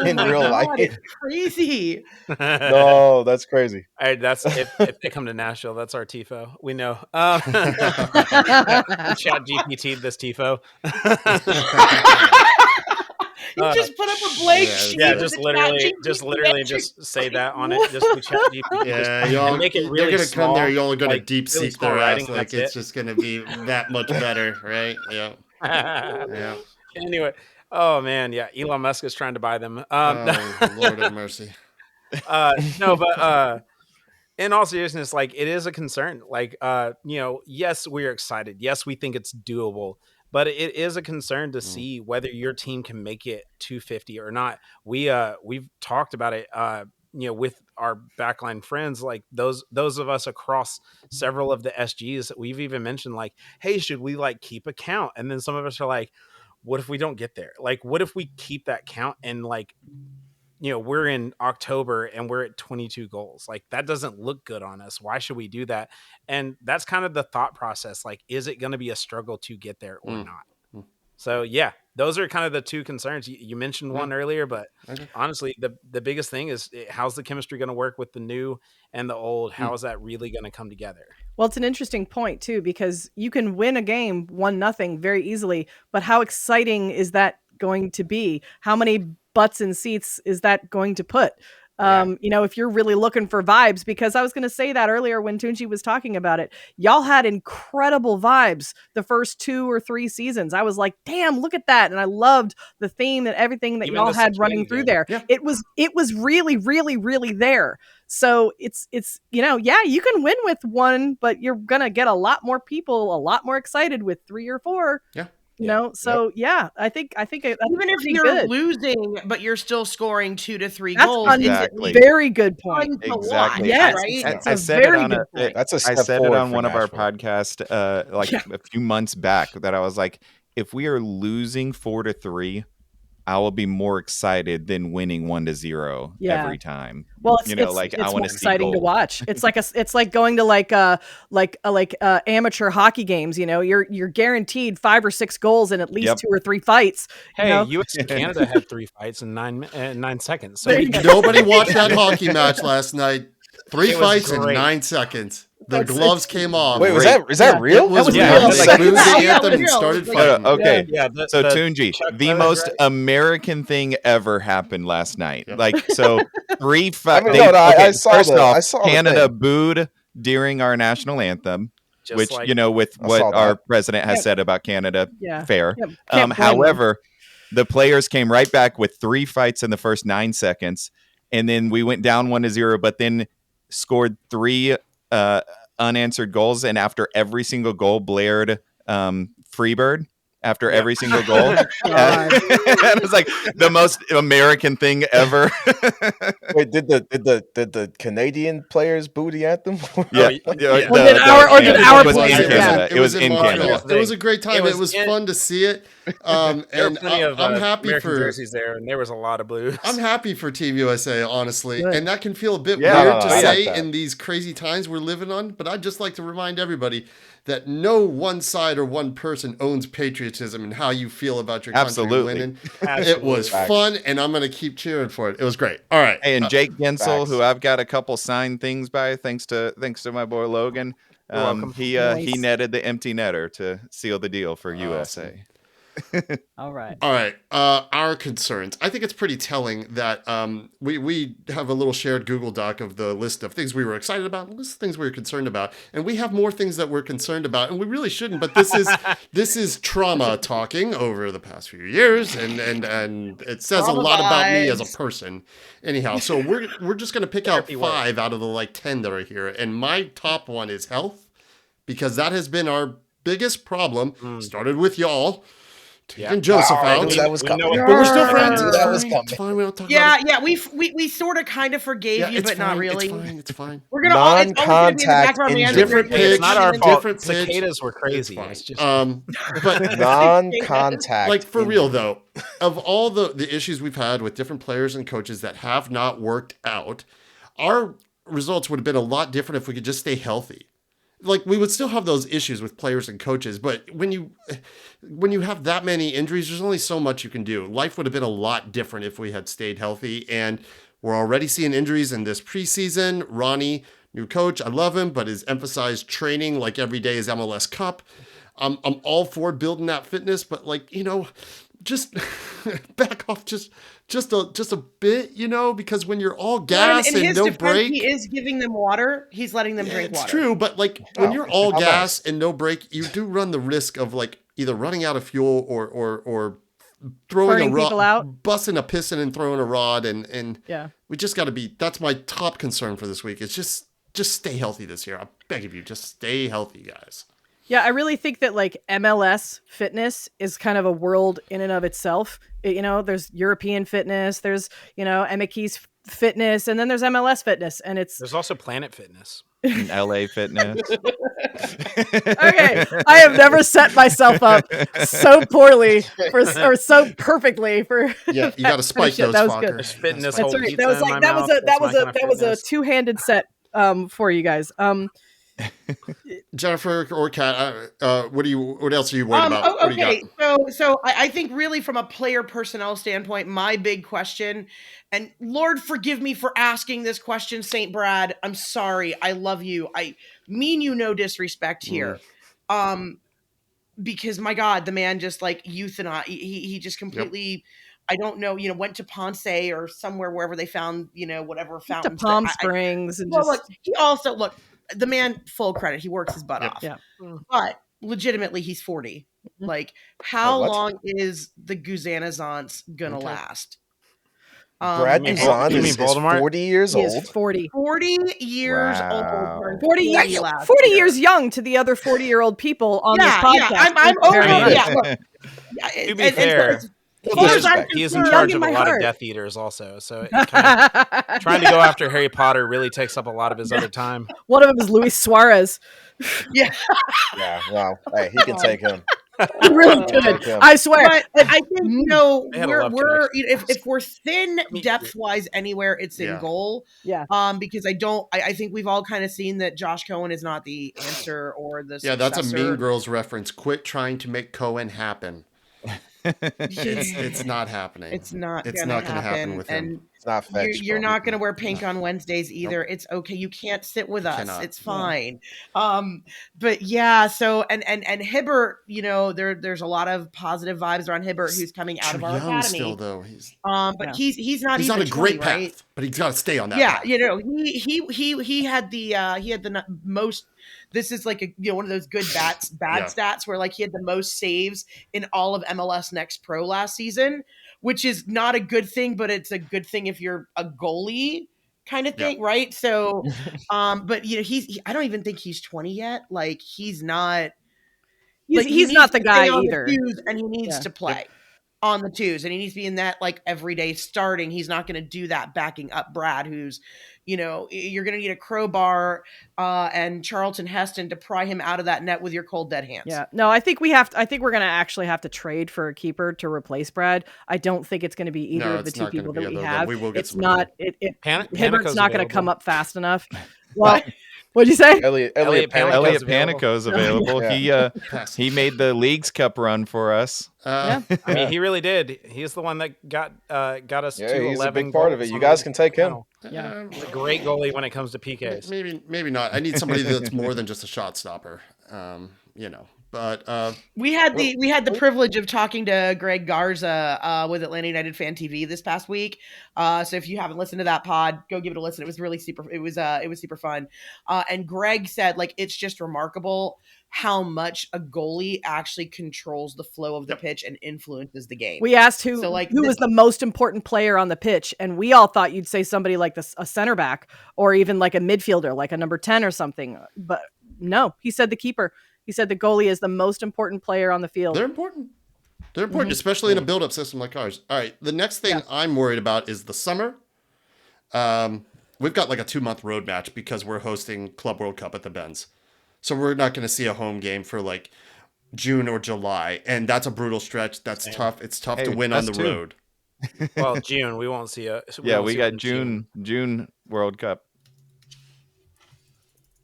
in real life. It's crazy. No, that's crazy. That's if they come to Nashville, that's our tifo. We know. Chat GPT this tifo. You just put up a blank sheet. Yeah, just literally say that on it. Just be Chat GPT. Yeah, y'all make it really they're gonna small, come there. Y'all are gonna like, deep really seek small their ass. writing, Like it's just gonna be that much better, right? Yeah. Yeah. Anyway, oh man, yeah. Elon Musk is trying to buy them. Oh, Lord have mercy. No, but in all seriousness, like it is a concern. Like, yes, we're excited. Yes, we think it's doable, but it is a concern to see whether your team can make it 250 or not. We've talked about it, with our backline friends, like those of us across several of the SGs. We've even mentioned like, hey, should we like keep a count? And then some of us are like, what if we don't get there? Like, what if we keep that count and like, we're in October and we're at 22 goals. Like that doesn't look good on us. Why should we do that? And that's kind of the thought process. Like, is it going to be a struggle to get there or not? So yeah, those are kind of the two concerns. You mentioned one earlier, but honestly, the biggest thing is how's the chemistry going to work with the new and the old? How is that really going to come together? Well, it's an interesting point too, because you can win a game 1-0 very easily, but how exciting is that going to be? How many butts in seats is that going to put? If you're really looking for vibes, because I was going to say that earlier when Tunji was talking about it, y'all had incredible vibes the first 2 or 3 seasons. I was like, damn, look at that. And I loved the theme and everything that y'all had running through there. Yeah. It was really, really, really there. So it's, you can win with 1, but you're going to get a lot more people, a lot more excited with 3 or 4. Yeah. I think even if you're good. Losing, but you're still scoring 2 to 3 that's goals. Exactly. Very good point. Exactly. Yes, right? I said it on one of our podcasts, a few months back, that I was like, if we are losing 4-3, I will be more excited than winning 1-0 every time. Well, it's I want to see exciting to watch. It's like going to like amateur hockey games. You're guaranteed 5 or 6 goals in at least 2 or 3 fights. Hey, U.S. and Canada had 3 fights in 9 seconds. So nobody watched that hockey match last night. 3 fights in 9 seconds. The gloves came off. Wait, is that real? It was real. Like booed the anthem and started fighting. Okay, so Tunji, the most American thing ever happened last night. Like, so 3 fights. I saw Canada booed during our national anthem, which with what our president has said about Canada, fair. However, the players came right back with 3 fights in the first 9 seconds, and then we went down 1-0, but then scored 3 unanswered goals, and after every single goal blared Freebird after every single goal. And it was like the most American thing ever. Wait, did the Canadian players boo the anthem? It was in Canada. It was a great time. It was fun to see it. And I'm happy American for jerseys there, and there was a lot of blues. I'm happy for Team USA, honestly, and that can feel a bit weird to say in these crazy times we're living on. But I'd just like to remind everybody that no one side or one person owns patriotism and how you feel about your country winning. It was fun, and I'm going to keep cheering for it. It was great. All right. Hey, and Jake Gensel, who I've got a couple signed things by, thanks to my boy Logan. He netted the empty netter to seal the deal for USA. All right. All right. Our concerns. I think it's pretty telling that we have a little shared Google Doc of the list of things we were excited about, and list of things we were concerned about, and we have more things that we're concerned about, and we really shouldn't. But this is trauma talking over the past few years, and it says Trauma a lot about me as vibes. a person. Anyhow, so we're just gonna pick out 5 out of the like 10 that are here, and my top one is health, because that has been our biggest problem. Started with y'all. Taking Joseph out. That was coming. But we're still friends. I knew that was coming. It's fine. We don't talk about it. Yeah, we sort of kind of forgave you, it's but not fine, really. It's fine. We're gonna all, it's always gonna be in the back of our Non-contact minds. Different We're pitch. It's not our fault. Different pitch. Cicadas were crazy. It's It's just but Non-contact. like for real though, of all the issues we've had with different players and coaches that have not worked out, our results would have been a lot different if we could just stay healthy. Like we would still have those issues with players and coaches, but when you have that many injuries, there's only so much you can do. Life would have been a lot different if we had stayed healthy, and we're already seeing injuries in this preseason. Ronnie, new coach, I love him, but his emphasized training like every day is MLS Cup. I'm all for building that fitness, but like, just back off just a bit, because when you're all gas in and his no defense, break, he is giving them water. He's letting them drink it's water. true, but like when you're all how gas and no break, you do run the risk of like either running out of fuel or throwing Burning a rod, people out. busting a piston and throwing a rod, and Yeah. we just got to be. That's my top concern for this week. Is just stay healthy this year. I beg of you, just stay healthy, guys. Yeah, I really think that like MLS fitness is kind of a world in and of itself. There's European fitness, there's, Emiki's fitness, and then there's MLS fitness. And there's also Planet Fitness. LA Fitness. okay. I have never set myself up so poorly or so perfectly for. Yeah, you got to spike shit, those that was good. There's fuckers. fitness. That's whole right. pizza That was in like my that was mouth. a that was That's a my that kind of was a fitness. two-handed set for you guys. Jennifer or Kat, what else are you worried about? What do you Okay, got? so I think really from a player personnel standpoint, my big question, and Lord forgive me for asking this question, St. Brad, I'm sorry, I love you, I mean you no disrespect here, because my God, the man just like euthanized, he just completely. I don't know, went to Ponce or somewhere wherever they found, whatever to fountains. Palm Springs and just. Look, he also the man, full credit, he works his butt off. Yeah. But legitimately, he's 40. Like, how What? long is the Guzanazance gonna last? Brad you mean Guzan you mean is Voldemort? 40 years He old. is 40. 40 years Wow. old. 40 years, last 40 year. years young to the other 40-year-old people on this Yeah, podcast. yeah, I'm over. I mean, Yeah, look. Yeah, To be fair, as far as I'm he is in concerned- charge in of a my lot heart. of Death Eaters also. So it kind of, trying to go after Harry Potter really takes up a lot of his other time. One of them is Luis Suarez. Yeah, Yeah, wow. Hey, he can take him. He really Take could. him. I swear. but I think They had a love we're connection. if we're thin mean, depth wise anywhere, it's in Yeah. goal. Yeah. Because I think we've all kind of seen that Josh Cohen is not the answer or the Yeah, that's a successor. Mean Girls reference. Quit trying to make Cohen happen. It's not happening. It's not gonna happen. happen with him. And It's not fetch. you're bro. not going to wear pink on Wednesdays either. It's okay. You can't sit with us. cannot. It's fine. But yeah, so and Hibbert, there's a lot of positive vibes around Hibbert who's coming out Too of our young academy. still though. He's But he's not on even a great 20, path, right? but he's got to stay on that Yeah, path. he had the most. This is like one of those good bad Yeah. stats where like he had the most saves in all of MLS Next Pro last season, which is not a good thing, but it's a good thing if you're a goalie kind of thing, right? So, but I don't even think he's 20 yet. Like he's not. Like, He's not the guy either. And he needs to play on the twos, and he needs to be in that like everyday starting. He's not going to do that backing up Brad, who's, you're going to need a crowbar and Charlton Heston to pry him out of that net with your cold dead hands. Yeah. No, I think we're going to actually have to trade for a keeper to replace Brad. I don't think it's going to be either No, of the it's two not gonna people be that we either of them. have. We will get It's somebody. not. Panico's Hibbert's not going to available. come up fast enough. Well, what'd you say? Elliot Elliot Panic. Panic. Elliot available. Panico's available. Yeah. He made the Leagues Cup run for us. Yeah. I mean, he really did. He's the one that got us Yeah, to he's 11 a big part of goals it. You on guys the can take him. final. Yeah. He's a great goalie when it comes to PKs. Maybe not. I need somebody that's more than just a shot stopper. But we had the privilege of talking to Greg Garza with Atlanta United Fan TV this past week. So if you haven't listened to that pod, go give it a listen. It was really super. It was super fun. And Greg said, like, it's just remarkable how much a goalie actually controls the flow of the pitch and influences the game. We asked who was the most important player on the pitch, and we all thought you'd say somebody like a center back or even like a midfielder, like a number 10 or something. But no, he said the keeper. He said the goalie is the most important player on the field. They're important. They're important, especially in a build-up system like ours. All right, the next thing I'm worried about is the summer. We've got like a 2-month road match because we're hosting Club World Cup at the Benz. So we're not going to see a home game for like June or July. And that's a brutal stretch. That's tough. It's tough to win on the road. Well, June, we won't see we got June World Cup.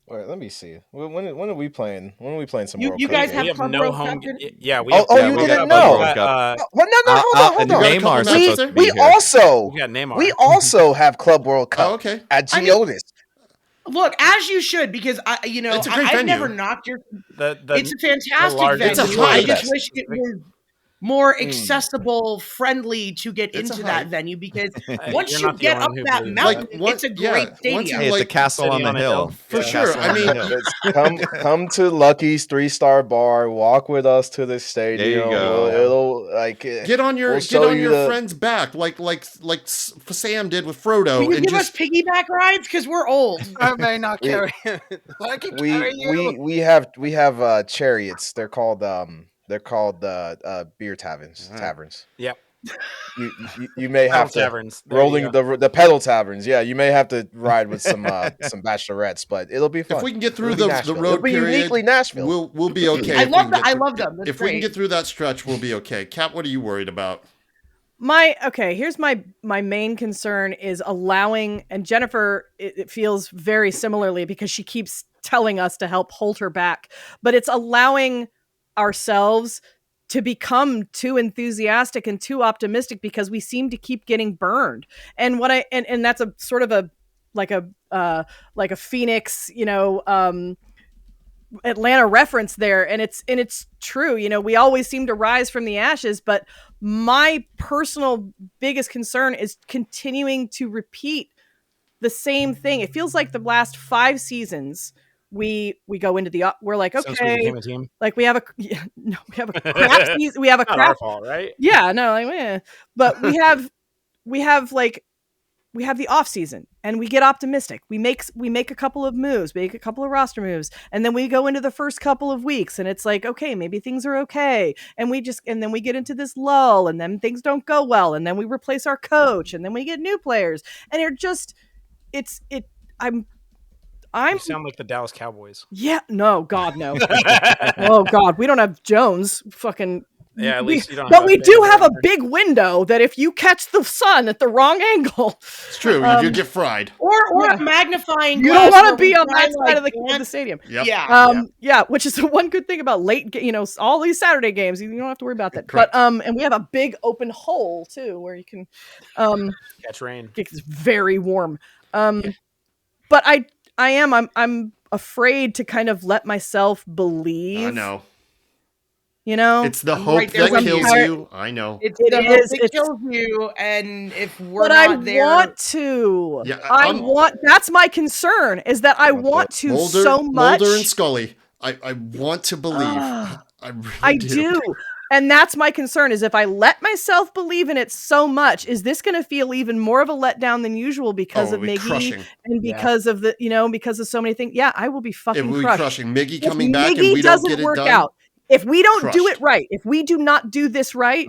All right, let me see. When are we playing? When are we playing some you, World you Cup? guys games? have Club no World home. Cup? Yeah, we. You didn't know? Well, no, hold on. Neymar's supposed to be We here. also got Neymar. We also have Club World Cup. Oh, okay. At Geodis. Look, as you should, because It's a great I've venue. never knocked your. It's a fantastic largest- venue. It's a high. I just wish it was more accessible, friendly to get into that venue, because once you get up that mountain, it's a great stadium. Hey, it's a castle on the hill. For sure. I mean, come to Lucky's 3-star bar. Walk with us to the stadium. There you go. It'll like get on your friend's back, like Sam did with Frodo. Will you and give us piggyback rides? Because we're old. I may not carry him. I can carry you. We have chariots. They're called beer taverns. Yep. You may have taverns. Rolling the pedal taverns. Yeah, you may have to ride with some bachelorettes, but it'll be fun. If we can get through the road it'll be period, uniquely Nashville. We'll be okay. I love them. That's if great. we can get through that stretch, we'll be okay. Kat, what are you worried about? Here's my main concern is allowing, and Jennifer, it feels very similarly because she keeps telling us to help hold her back, but it's allowing ourselves to become too enthusiastic and too optimistic because we seem to keep getting burned. And and that's a sort of like a Phoenix, Atlanta reference there, and it's true. We always seem to rise from the ashes, but my personal biggest concern is continuing to repeat the same thing. It feels like the last 5 seasons we go into we're like, okay, since we became a team. Like we have a crap season, we have a Not crap our fault, right? Yeah, no, but we have the off season and we get optimistic. We make a couple of moves, make a couple of roster moves, and then we go into the first couple of weeks and it's like, okay, maybe things are okay. And then we get into this lull and then things don't go well. And then we replace our coach and then we get new players. And You sound like the Dallas Cowboys. Yeah, no, God, no. Oh God, we don't have Jones. Fucking. Yeah, at least you don't. But we do have a big window that if you catch the sun at the wrong angle, it's true. You get fried. Or a magnifying you glass. don't want to be on that side of the stadium. Yep. Yeah. Which is the one good thing about all these Saturday games. You don't have to worry about that. Correct. But and we have a big open hole too where you can catch rain. It's very warm. But I'm afraid to kind of let myself believe. I know. It's the hope that kills you. I know. It's the hope that kills you, and if we're not there, I want to. Yeah, that's my concern. Is that I want to so much. Mulder and Scully. I want to believe. I do. And that's my concern, is if I let myself believe in it so much, is this going to feel even more of a letdown than usual because of Miggy and because of because of so many things? Yeah, I will be fucking crushed. It will be crushing. Miggy coming back and we don't get it done. Out. If we don't do it right, if we do not do this right,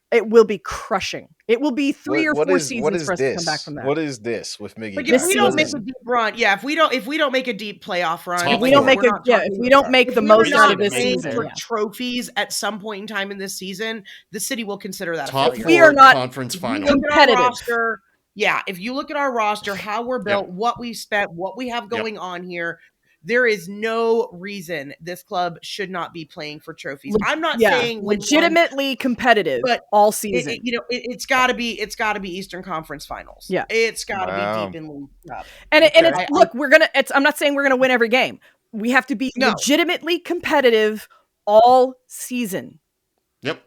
it will be crushing. It will be 3 or 4 seasons for us to come back from that. What is this with Miggy? Like if we don't make a deep run, if we don't make a deep playoff run, if we don't make the most out of this season for trophies at some point in time in this season, the city will consider that top a failure. We are not conference final competitive. If you look at our roster, how we're built, what we spent, what we have going on here, there is no reason this club should not be playing for trophies. I'm not saying legitimately competitive, but all season. It's got to be Eastern Conference Finals. Yeah, it's got to be deep in League Cup. I'm not saying we're gonna win every game. We have to be legitimately competitive all season. Yep.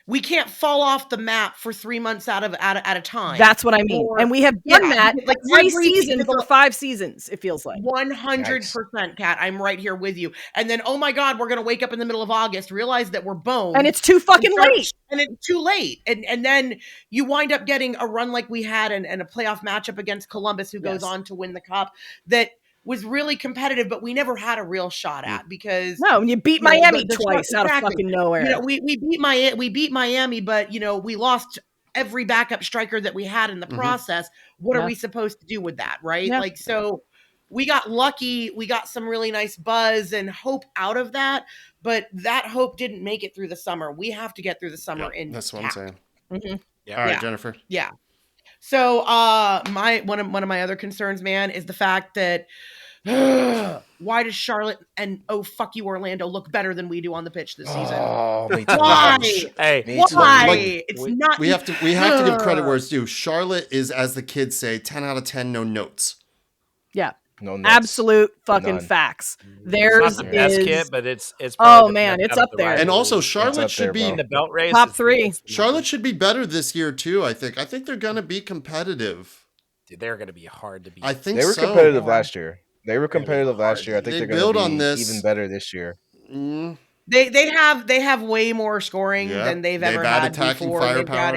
We can't fall off the map for 3 months at a time. That's what I mean. And we have done that like every season for 5 seasons, it feels like. 100%, Kat. I'm right here with you. And then, oh my God, we're going to wake up in the middle of August, realize that we're boned. And it's too fucking late. And it's too late. And then you wind up getting a run like we had and a playoff matchup against Columbus, who goes on to win the cup, that was really competitive, but we never had a real shot at because you beat Miami twice out of fucking nowhere. We beat Miami, but we lost every backup striker that we had in the process. What are we supposed to do with that, right? Yeah. Like, so we got lucky. We got some really nice buzz and hope out of that, but that hope didn't make it through the summer. We have to get through the summer That's what I'm saying. Mm-hmm. Yeah. All right, Jennifer. Yeah. So one of my other concerns, man, is the fact that why does Charlotte and fuck you Orlando look better than we do on the pitch this season? Oh, me too. Why? Why? It's not. We have to give credit where it's due. Charlotte is, as the kids say, 10 out of 10, no notes. Yeah. No notes. Absolute fucking facts. Theirs it's not the best kit, but it's it's up there. And also Charlotte should be in the belt race. Top 3. Charlotte should be better this year too, I think. I think they're going to be competitive. Dude, they're going to be hard to beat. I think they were competitive last year. They were competitive last year. I think they're going to be even better this year. They have way more scoring than they've ever had before. They've got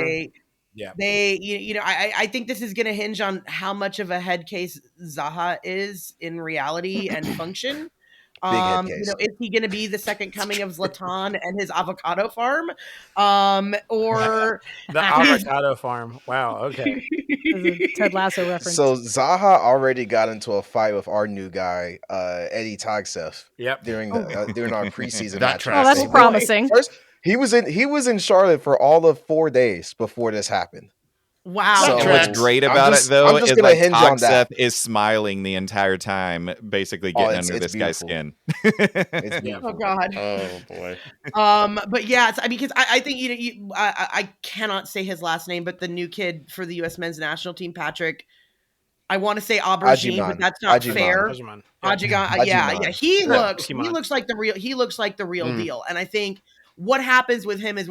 I think this is going to hinge on how much of a head case Zaha is in reality and function. Is he going to be the second coming of Zlatan and his avocado farm? Or the avocado farm? Wow. Okay. Ted Lasso reference. So Zaha already got into a fight with our new guy, Eddie Tagsev. Yep. During our preseason match. Oh, that's promising. First, he was in Charlotte for all of 4 days before this happened. Wow. So what's great about it, though, is like Tagsev is smiling the entire time, basically getting under this guy's skin. Oh, God. Oh, boy. But yeah, because I think, I cannot say his last name, but the new kid for the U.S. men's national team, Patrick, I want to say Aubergine, but that's not fair. Ajigan. He looks like the real deal. And I think what happens with him is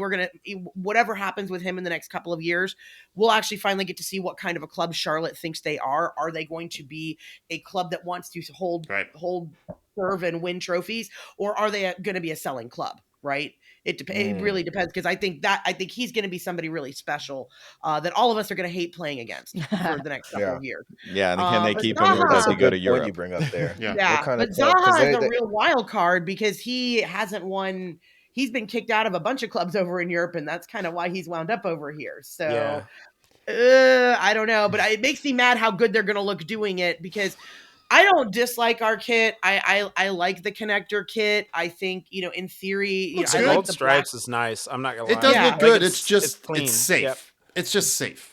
whatever happens with him in the next couple of years, we'll actually finally get to see what kind of a club Charlotte thinks they are. Are they going to be a club that wants to hold serve and win trophies, or are they going to be a selling club? Right. It really depends, because I think he's going to be somebody really special that all of us are going to hate playing against for the next couple of years. Yeah, and can they keep him, or does he go to Europe? You bring up there. But Zaha is a real wild card because he hasn't won. He's been kicked out of a bunch of clubs over in Europe, and that's kind of why he's wound up over here. So I don't know, but it makes me mad how good they're going to look doing it, because I don't dislike our kit. I like the connector kit. I think, in theory, I like gold stripes is nice. I'm not gonna lie. It does look good. It's safe. Yep. It's just safe.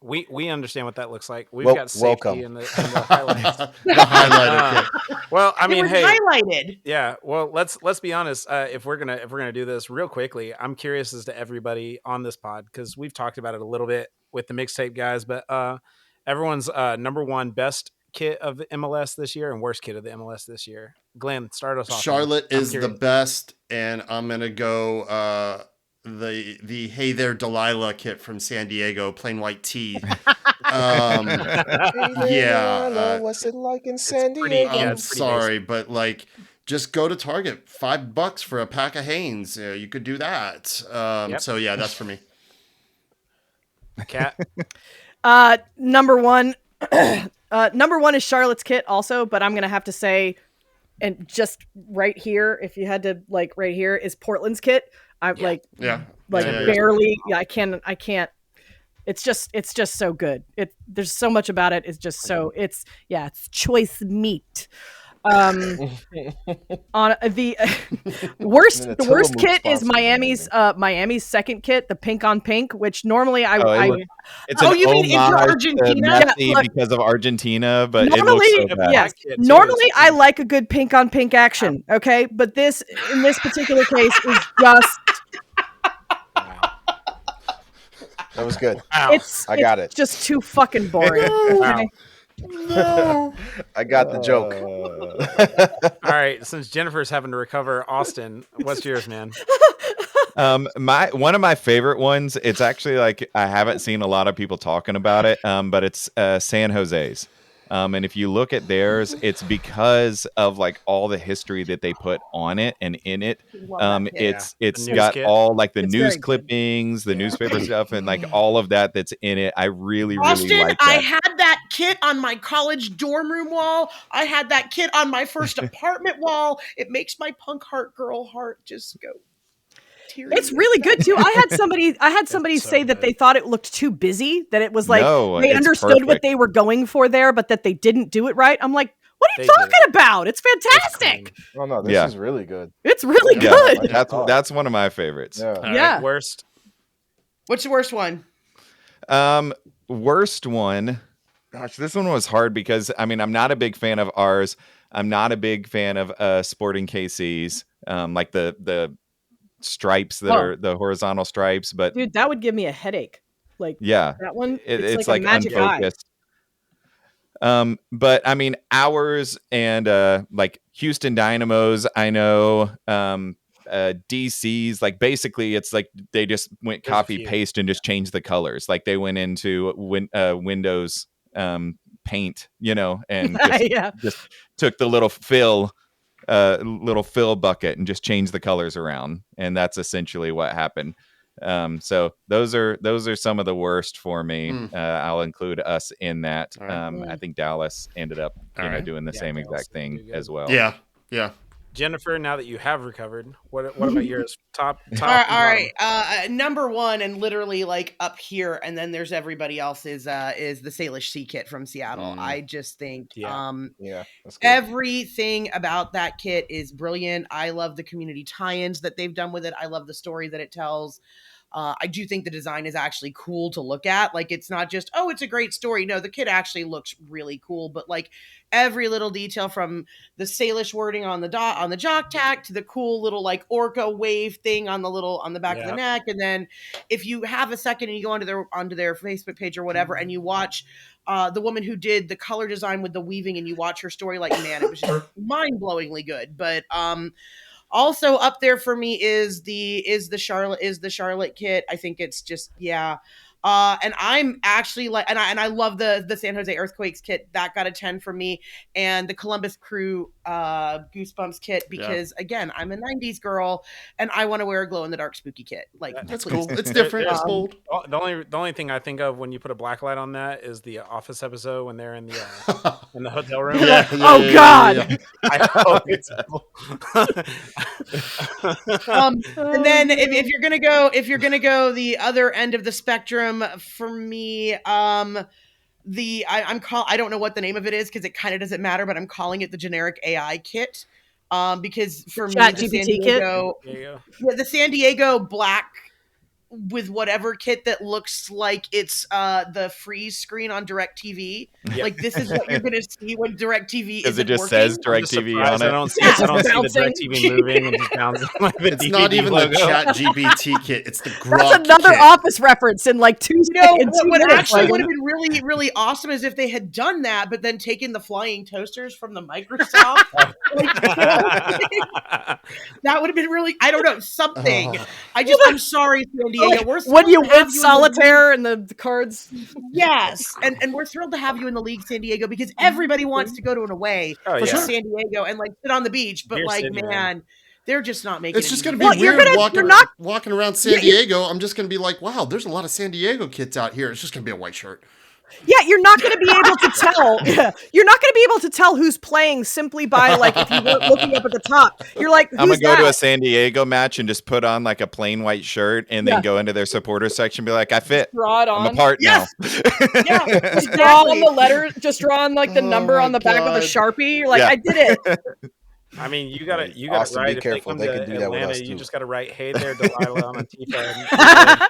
We understand what that looks like. We've got safety in the highlights. The highlighter kit. Well, I mean, hey, highlighted. Yeah. Well, let's be honest. If we're gonna do this real quickly, I'm curious as to everybody on this pod, because we've talked about it a little bit with the mixtape guys, but everyone's number one best kit of the MLS this year and worst kit of the MLS this year. Glenn, start us off. Charlotte is the best, and I'm gonna go the Hey There Delilah kit from San Diego, plain white tee. What's it like in San Diego? I'm sorry, but just go to Target, $5 for a pack of Hanes. You could do that. So yeah, that's for me. Cat. Number one is Charlotte's kit also, but I'm gonna have to say, and just right here, if you had to right here is Portland's kit. Barely. Yeah, I can't. It's just so good. There's so much about it. It's just so it's choice meat. On the worst kit is Miami's second kit, the pink on pink, which normally it's you mean into Argentina? Because of Argentina, but normally, it looks so bad. Yes. Normally I like a good pink on pink action, okay? But in this particular case is just that was good. It's got it. Just too fucking boring. Okay? No. I got the joke. All right, since Jennifer's having to recover, Austin, what's yours, man? One of my favorite ones. It's actually like I haven't seen a lot of people talking about it, but it's San Jose's. And if you look at theirs, it's because of like all the history that they put on it and in it. It's got all like the news clippings, the newspaper stuff, and like all of that that's in it. I really like that. I had that kit on my college dorm room wall. I had that kit on my first apartment wall. It makes my punk heart girl heart just go. It's really good too. I had somebody say that they thought it looked too busy, that it was like they understood what they were going for there, but that they didn't do it right. I'm like, what are you talking about? It's fantastic. Oh no, this is really good. It's really good. That's one of my favorites. Yeah. Right, worst. What's the worst one? Worst one. Gosh, this one was hard because I mean I'm not a big fan of ours. I'm not a big fan of Sporting KC's. Like the stripes that are the horizontal stripes, but dude, that would give me a headache. Like that one, it's like unfocused. But I mean ours and like Houston Dynamos, I know DC's, like basically it's like they just went copy paste and just changed the colors. Like they went into Windows paint, and just took the little fill bucket and just change the colors around, and that's essentially what happened. So those are some of the worst for me. I'll include us in that. I think Dallas ended up doing the same exact thing as well. Yeah. Jennifer, now that you have recovered, what about yours? Top. All right. Number one, and literally like up here, and then there's everybody else is the Salish Sea kit from Seattle. I just think everything about that kit is brilliant. I love the community tie-ins that they've done with it. I love the story that it tells. I do think the design is actually cool to look at. Like, it's not just, oh, it's a great story. No, the kit actually looks really cool. But like every little detail, from the Salish wording on the jock tack to the cool little like orca wave thing on the back of the neck. And then if you have a second and you go onto their Facebook page or whatever, and you watch the woman who did the color design with the weaving, and you watch her story, like, man, it was just mind-blowingly good. But also up there for me is the Charlotte kit. I think it's just and I'm actually like, and I love the San Jose Earthquakes kit. That got a 10 from me, and the Columbus Crew Goosebumps kit, because again, I'm a 90s girl and I want to wear a glow in the dark spooky kit. Like, that's cool. It's different. It's bold. The only thing I think of when you put a black light on that is the Office episode when they're in the hotel room. God. I hope it's and then if you're gonna go the other end of the spectrum, for me, I don't know what the name of it is because it kind of doesn't matter, but I'm calling it the generic AI kit, because for me, the San Diego black with whatever kit that looks like it's the freeze screen on DirecTV. Like, this is what you're going to see when DirecTV is. It just says DirecTV on it. I don't see the DirecTV moving and just bouncing like the It's DVD not even logo. the Chat GPT kit. It's the Grok That's another kit. Office reference in like 2 seconds. What actually would have been really, really awesome is if they had done that, but then taken the flying toasters from the Microsoft. That would have been really, I don't know, something. I'm sorry, San Diego. When you win solitaire and the cards. Yes. And we're thrilled to have you in the league, San Diego, because everybody wants to go to an away for San Diego and like sit on the beach. But they're just not making it. It's just going to be weird walking around San Diego. I'm just going to be like, wow, there's a lot of San Diego kids out here. It's just going to be a white shirt. Yeah, you're not going to be able to tell. You're not going to be able to tell who's playing simply by like if you were looking up at the top. You're like, who's I'm gonna go that? to a San Diego match and just put on like a plain white shirt and then go into their supporter section and be like, I fit. Draw it on. I'm a part now. Just draw on the letters. Just draw on like the number on the back of a Sharpie. You're like, I did it. I mean, you got to write. Be careful. They can do that with us too. You just got to write, "Hey there, Delilah," on Antifa.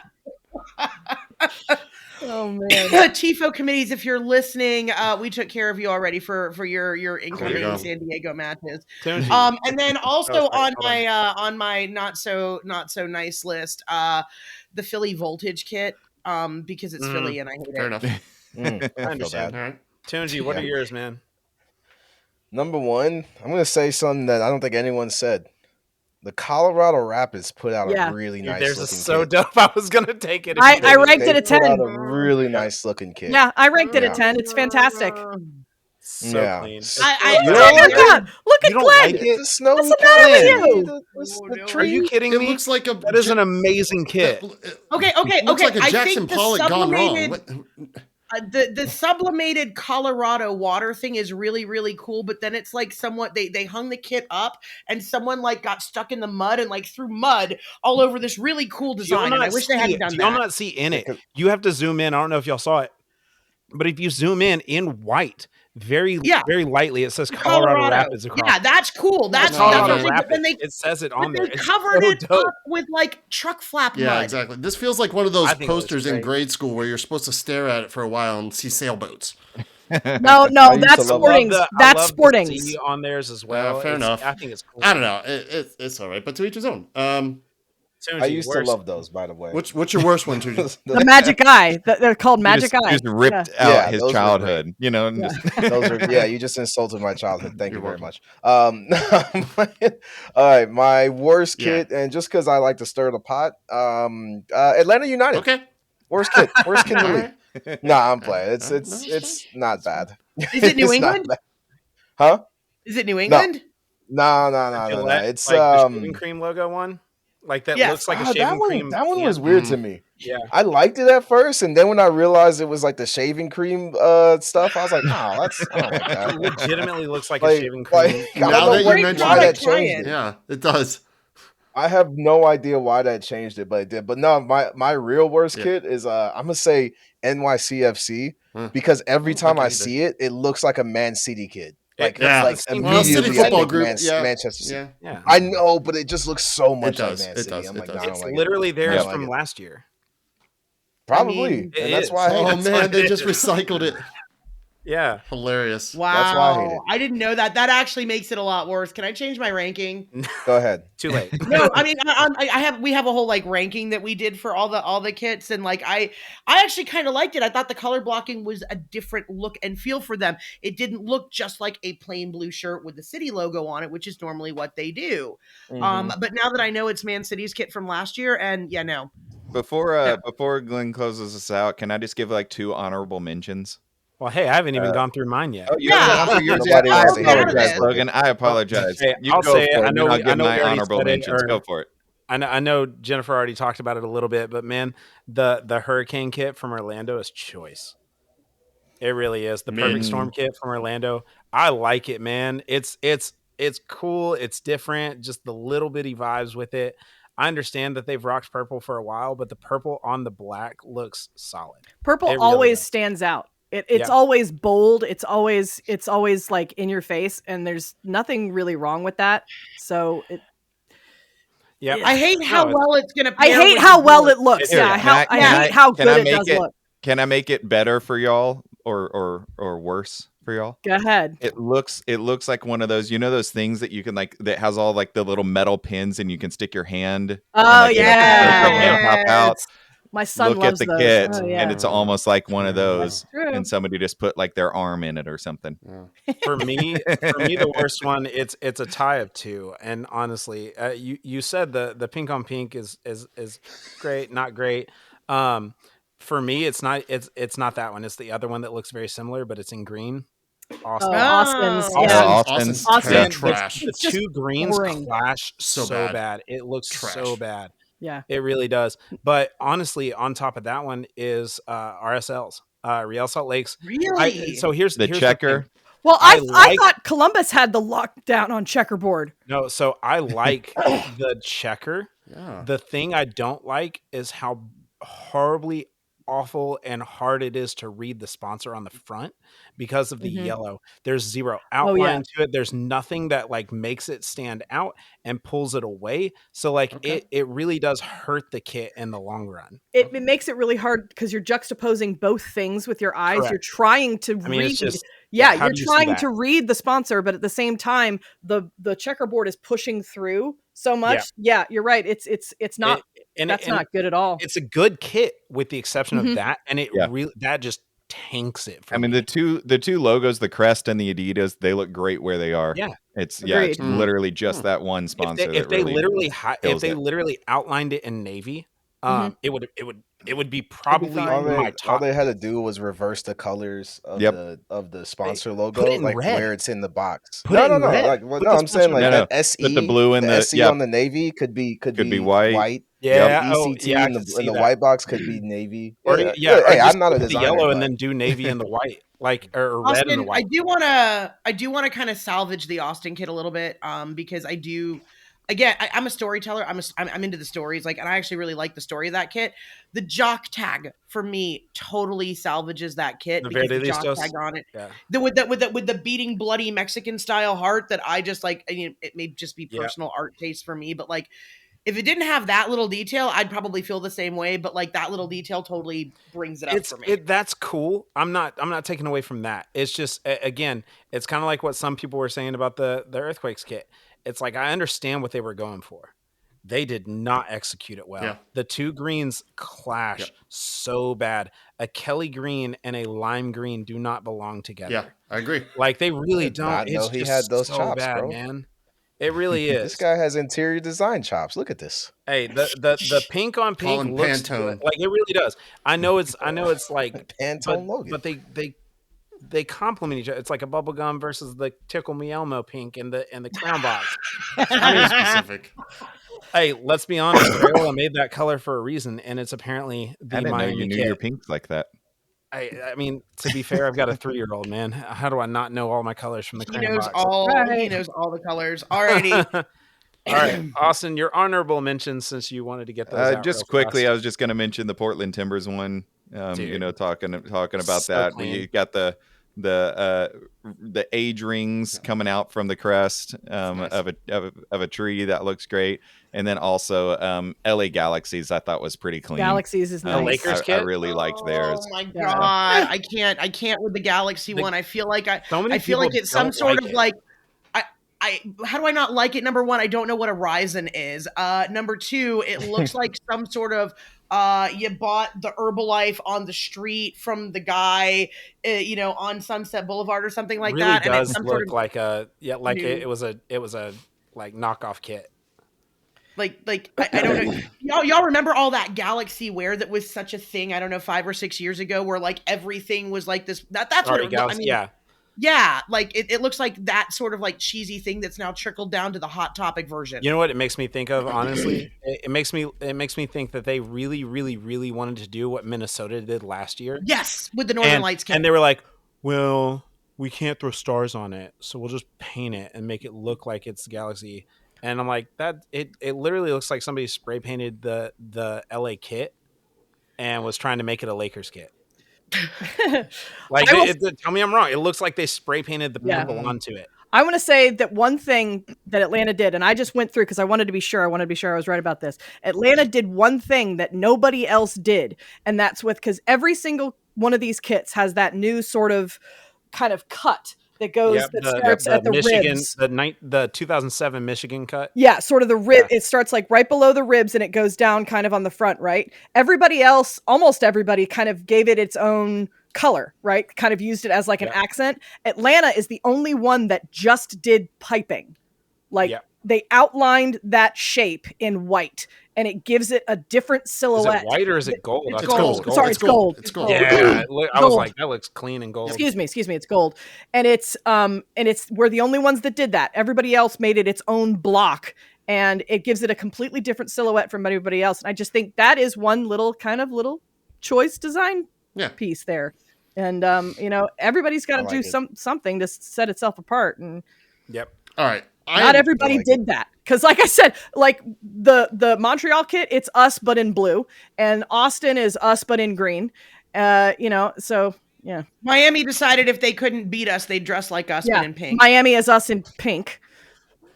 Oh man, TIFO committees, if you're listening, we took care of you already for your incoming San Diego matches. And then also on my not so nice list, the Philly Voltage kit, because it's Philly and I hate it. Fair enough. I understand. All right. Tunji, what are yours, man? Number one, I'm going to say something that I don't think anyone said. The Colorado Rapids put out a really nice Theirs looking is so kit. dope. I was going to take it. I ranked it a 10. They put out a really nice looking kit. Yeah, I ranked it a 10. It's fantastic. So clean. Look at Glenn. Like it? The snow What's the matter with you? Are you kidding me? It looks like that is an amazing kit. Okay. It looks like a Jackson Pollock gone wrong. The sublimated Colorado water thing is really, really cool, but then it's like somewhat they hung the kit up and someone like got stuck in the mud and like threw mud all over this really cool design. And I wish they hadn't done that. You'll not see in it. You have to zoom in. I don't know if y'all saw it, but if you zoom in white, very lightly, it says Colorado Rapids across. Yeah, that's cool. That's Colorado Rapids. It says it on there. They covered it up with like truck flap mud. Yeah, exactly. This feels like one of those posters in grade school where you're supposed to stare at it for a while and see sailboats. No, that's sporting. That's sporting on theirs as well. Fair enough. I think it's cool. I don't know. It's all right, but to each his own. I used to love those, by the way. What's your worst one, Tuji? The Magic Eye. They're called Magic Eye. Just ripped out his childhood, you know. Those are you just insulted my childhood. Thank you very much. All right, my worst kit, and just because I like to stir the pot, Atlanta United. Okay. Worst kit in the league. Nah, I'm playing. It's not bad. Is it New England? Huh? Is it New England? No. It's like the shaving cream logo one. Like that looks like a shaving cream. That one was weird to me. Yeah, I liked it at first, and then when I realized it was like the shaving cream stuff, I was like, "No, I don't like that." It legitimately looks like a shaving cream. Now that you mention that changed it. Yeah, it does. I have no idea why that changed it, but it did. But no, my real worst kit is I'm gonna say NYCFC because every time I see it, it looks like a Man City kid. Like City football group, Manchester City. Yeah, I know, but it just looks so much like Man City. I'm like, it's literally theirs from last year. Probably, and that's why. Oh man, they just recycled it. Yeah, hilarious. Wow, that's why I hate it. I didn't know that. That actually makes it a lot worse. Can I change my ranking? Go ahead. Too late. No, I mean, we have a whole like ranking that we did for all the kits, and like I actually kind of liked it. I thought the color blocking was a different look and feel for them. It didn't look just like a plain blue shirt with the City logo on it, which is normally what they do. But now that I know it's Man City's kit from last year, and before Glenn closes us out, can I just give like 2 honorable mentions? Well, hey, I haven't even gone through mine yet. Oh, I apologize, Logan. I apologize. Hey, I'll say it. I know my honorable mentions. Go for it. I know Jennifer already talked about it a little bit, but man, the Hurricane kit from Orlando is choice. It really is. The Perfect Storm kit from Orlando. I like it, man. It's cool. It's different. Just the little bitty vibes with it. I understand that they've rocked purple for a while, but the purple on the black looks solid. Purple always stands out. It's always bold. It's always like in your face, and there's nothing really wrong with that. So I hate how well it's gonna. I hate how well it looks. I hate how good it does look. Can I make it better for y'all, or worse for y'all? Go ahead. It looks like one of those, those things that you can like that has all like the little metal pins, and you can stick your hand. Oh pop out. My son look loves at the those. kit, Oh, and it's almost like one of those, and somebody just put like their arm in it or something. For me, the worst one, it's a tie of 2. And honestly, you said the pink on pink is great, not great. For me, it's not that one. It's the other one that looks very similar, but it's in green. Austin's. Austin's trash. The 2 greens clash so bad. It looks so bad. Yeah, it really does. But honestly, on top of that one is RSLs, Real Salt Lakes. Really? So here's the checker. Well, I thought Columbus had the lockdown on checkerboard. No, so I like the checker. Yeah. The thing I don't like is how horribly awful and hard it is to read the sponsor on the front because of the yellow. There's zero outline to it. There's nothing that like makes it stand out and pulls it away. So like it really does hurt the kit in the long run. It makes it really hard because you're juxtaposing both things with your eyes. Correct. You're trying to read. You're trying to read the sponsor, but at the same time, the checkerboard is pushing through so much. Yeah, you're right. It's not. That's not good at all. It's a good kit with the exception of that, and it really that just tanks it. I mean, the two logos, the crest and the Adidas, they look great where they are. Yeah, it's Agreed. literally just that one sponsor. If they really literally outlined it in navy, it would be probably fine. my top. All they had to do was reverse the colors of the sponsor logo, put it in like red. where it's in the box. Put it in No. red. Like, I'm saying like that SE, put the blue in the SE on the navy could be white. Yeah, ECT I in can see the that. white box could be navy. Or Hey, just I'm not a put the designer, yellow but... and then do navy and the white, like or red Austin, and the white. I do want to kind of salvage the Austin kit a little bit, because I do. Again, I'm a storyteller. I'm into the stories, like, and I actually really like the story of that kit. The jock tag for me totally salvages that kit because the jock tag on it, with the beating bloody Mexican style heart that I just like. I mean, it may just be personal art taste for me, but like, if it didn't have that little detail, I'd probably feel the same way. But like, that little detail totally brings it up for me. That's cool. I'm not taking away from that. It's just, again, it's kind of like what some people were saying about the Earthquakes kit. It's like, I understand what they were going for. They did not execute it well. Yeah. The two greens clash so bad. A Kelly green and a lime green do not belong together. Yeah, I agree. Like, they really don't. It's he just had those so chops, bad, bro. man. It really is. This guy has interior design chops. Look at this. Hey, the pink on pink looks good. Like, it really does. I know it's like Pantone Logan, but they complement each other. It's like a bubblegum versus the Tickle Me Elmo pink and the crown box. I mean, specific. Hey, let's be honest. Crayola made that color for a reason, and it's apparently the I didn't Miami know you knew kit. your pinks like that. I mean, to be fair, I've got a 3-year-old, man. How do I not know all my colors from the crayon He knows box? He knows all the colors. Alrighty. All right, Austin, your honorable mentions, since you wanted to get those out just quickly. I was just going to mention the Portland Timbers one. You know, talking about so that. clean. We got the age rings coming out from the crest Nice. of a tree that looks great, and then also LA Galaxies I thought was pretty clean. Galaxies is nice. Lakers I kit? really liked theirs. Oh my god, I can't with the Galaxy one. I feel like I feel like it's some sort of like. How do I not like it? Number one, I don't know what a Ryzen is. Number two, it looks like some sort of you bought the Herbalife on the street from the guy, on Sunset Boulevard or something like really that. Does and it's some look sort of like it was a like knockoff kit. Like I don't know. Y'all remember all that Galaxy wear that was such a thing? I don't know, 5 or 6 years ago, where like everything was like this. That's what it, I mean. Yeah, like it looks like that sort of like cheesy thing that's now trickled down to the Hot Topic version. You know what it makes me think of, honestly? it makes me think that they really, really, really wanted to do what Minnesota did last year. Yes, with the Northern Lights kit. And they were like, well, we can't throw stars on it, so we'll just paint it and make it look like it's Galaxy. And I'm like, that it literally looks like somebody spray painted the LA kit and was trying to make it a Lakers kit. Like, tell me I'm wrong. It looks like they spray painted the purple onto it. I want to say that one thing that Atlanta did, and I just went through because I wanted to be sure. I wanted to be sure I was right about this. Atlanta did one thing that nobody else did, and that's because every single one of these kits has that new sort of kind of cut that goes starts at the Michigan, ribs. The 2007 Michigan cut. Yeah, sort of the rib. Yeah. It starts like right below the ribs and it goes down kind of on the front, right? Everybody else, almost everybody, kind of gave it its own color, right? Kind of used it as like an accent. Atlanta is the only one that just did piping. Like they outlined that shape in white and it gives it a different silhouette. Is it white or is it gold? It's gold. Sorry, it's gold. It's gold. Yeah, I was like, that looks clean and gold. Excuse me, it's gold. And it's we're the only ones that did that. Everybody else made it its own block and it gives it a completely different silhouette from everybody else. And I just think that is one little choice design piece there. And everybody's got to do something to set itself apart. And all right. Not everybody did that. Because like I said, like the Montreal kit, it's us but in blue. And Austin is us but in green. So yeah. Miami decided if they couldn't beat us, they'd dress like us but in pink. Miami is us in pink.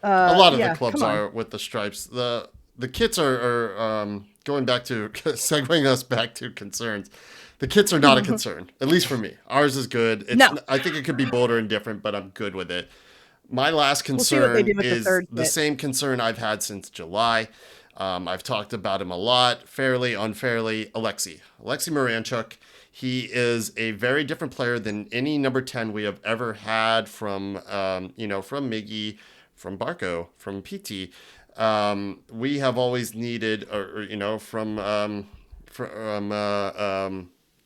A lot of the clubs are with the stripes. The kits are going back to segueing us back to concerns. The kits are not a concern, at least for me. Ours is good. I think it could be bolder and different, but I'm good with it. My last concern is the same concern I've had since July. I've talked about him a lot, fairly, unfairly. Alexei Miranchuk. He is a very different player than any number 10 we have ever had from, from Miggy, from Barco, from PT. We have always needed, from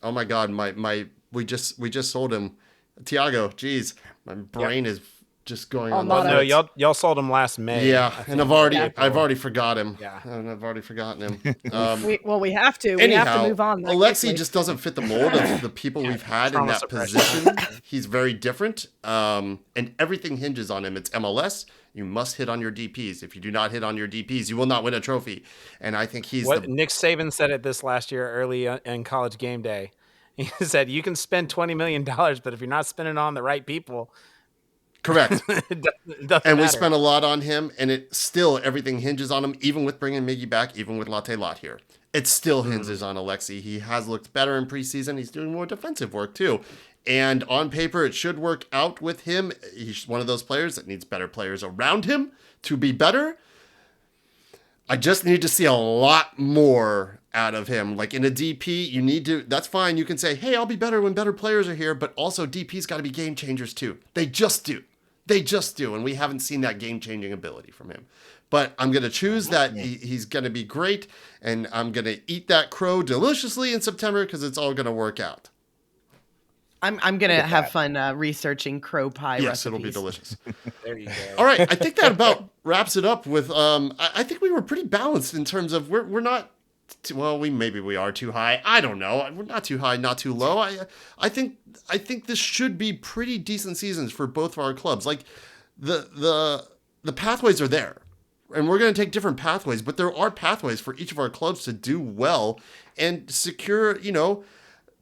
oh my God, we just sold him, Tiago. Geez, my brain is just going on. No, y'all sold him last May. Yeah, and I've already forgot him. Yeah, and I've already forgotten him. we have to. We anyhow, have to move on. Alexei just doesn't fit the mold of the people we've had in that position. He's very different, and everything hinges on him. It's MLS. You must hit on your DPs. If you do not hit on your DPs, you will not win a trophy. And I think Nick Saban said it this last year early in College Game Day. He said, you can spend $20 million, but if you're not spending it on the right people. Correct. it doesn't and matter. We spent a lot on him, and it still, everything hinges on him, even with bringing Miggy back, even with Latte Lot here. It still hinges on Alexei. He has looked better in preseason. He's doing more defensive work, too. And on paper, it should work out with him. He's one of those players that needs better players around him to be better. I just need to see a lot more out of him. Like in a DP, that's fine. You can say, hey, I'll be better when better players are here. But also DP's got to be game changers, too. They just do. And we haven't seen that game-changing ability from him. But I'm going to choose that he's going to be great. And I'm going to eat that crow deliciously in September because it's all going to work out. I'm gonna have fun researching crow pie. Yes, recipes. It'll be delicious. There you go. All right, I think that about wraps it up. With I think we were pretty balanced in terms of we're not. We are too high. I don't know. We're not too high, not too low. I think this should be pretty decent seasons for both of our clubs. Like the pathways are there, and we're going to take different pathways, but there are pathways for each of our clubs to do well and secure,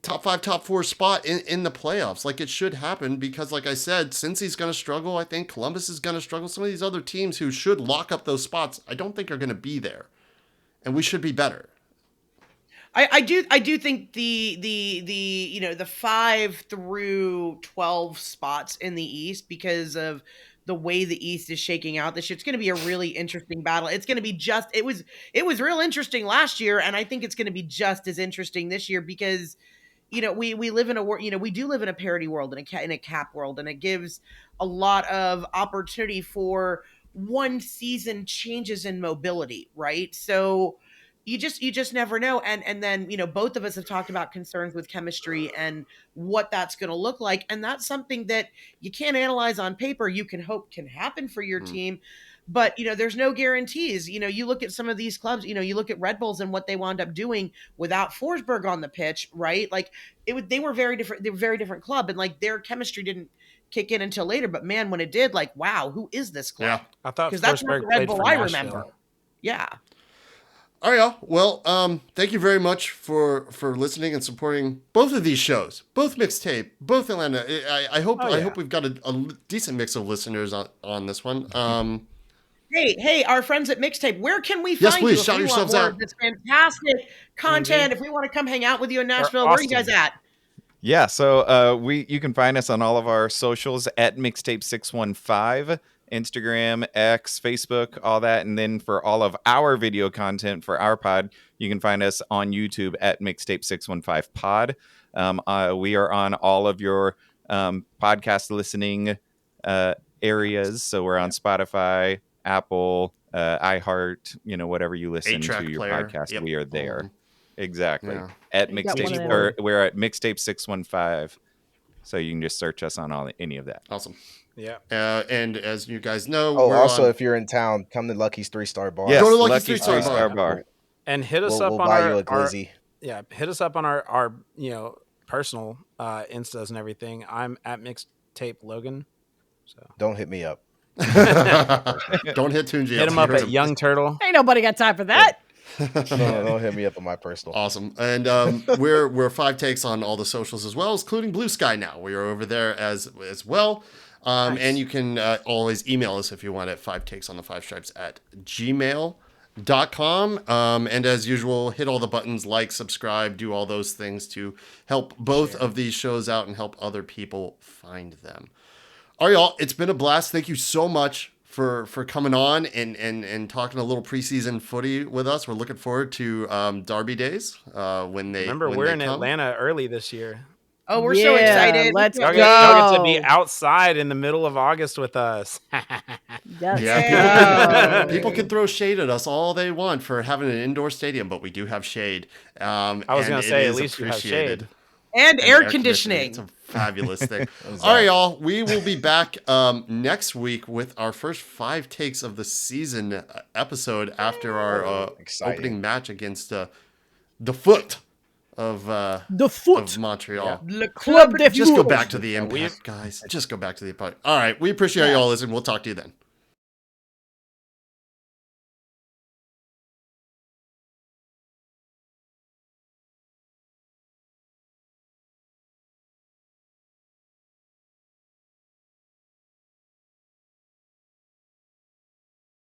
top 5, top 4 spot in the playoffs. Like it should happen because, like I said, Cincy's going to struggle. I think Columbus is going to struggle. Some of these other teams who should lock up those spots, I don't think are going to be there, and we should be better. I do think the 5 through 12 spots in the East, because of the way the East is shaking out this year, it's going to be a really interesting battle. It's going to be it was real interesting last year, and I think it's going to be just as interesting this year because we live in a world, we do live in a parity world and in a cap world, and it gives a lot of opportunity for one season changes in mobility, right? So you just never know. And then, both of us have talked about concerns with chemistry and what that's going to look like. And that's something that you can't analyze on paper. You can hope can happen for your team. But, there's no guarantees. You look at some of these clubs, you look at Red Bulls and what they wound up doing without Forsberg on the pitch, right? Like they were very different. They were a very different club, and like their chemistry didn't kick in until later. But man, when it did, like, wow, who is this club? Yeah. I thought because that's not the Red Bull I remember. Yeah. All right, y'all. Well, thank you very much for listening and supporting both of these shows, both Mixtape, both Atlanta. I hope we've got a decent mix of listeners on this one. Hey, our friends at Mixtape, where can we Yes, find please, you? shout yourselves out. This fantastic content. If we want to come hang out with you in Nashville, where are you guys at? Yeah, so you can find us on all of our socials at MixTape615, Instagram, X, Facebook, all that. And then for all of our video content for our pod, you can find us on YouTube at MixTape615 Pod. We are on all of your podcast listening areas. So we're on Spotify, Apple, iHeart, whatever you listen to your podcast, we are there. Exactly. Yeah. At Mixtape, we're at MixTape615. So you can just search us on any of that. Awesome. Yeah. And as you guys know, if you're in town, come to Lucky's 3-Star Bar. Yes, go to Lucky's 3-Star Bar. And hit us up we'll on buy you a glizzy. Hit us up on our personal Instas and everything. I'm at Mixtape Logan. So don't hit me up. Don't hit Tunji. Hit him up at Young Turtle. Ain't nobody got time for that. No, don't hit me up on my personal. Awesome. And we're 5 Takes on all the socials as well, including BlueSky now. We are over there as well. Nice. And you can always email us if you want at 5takes on the 5 stripes at gmail.com. And as usual, hit all the buttons, like, subscribe, do all those things to help both of these shows out and help other people find them. All right, y'all. It's been a blast. Thank you so much for coming on and talking a little preseason footy with us. We're looking forward to Derby days when they we're in Atlanta early this year. Oh, we're so excited. Let's go. Y'all get to be outside in the middle of August with us. People can throw shade at us all they want for having an indoor stadium, but we do have shade. I was going to say, at least you have shade. And air conditioning. It's a fabulous thing. All right, y'all. We will be back next week with our first 5 takes of the season episode after our opening match against the foot of Montreal. Yeah. Club Just go back to the Impact, guys. Just go back to the Impact. All right. We appreciate y'all listening. We'll talk to you then.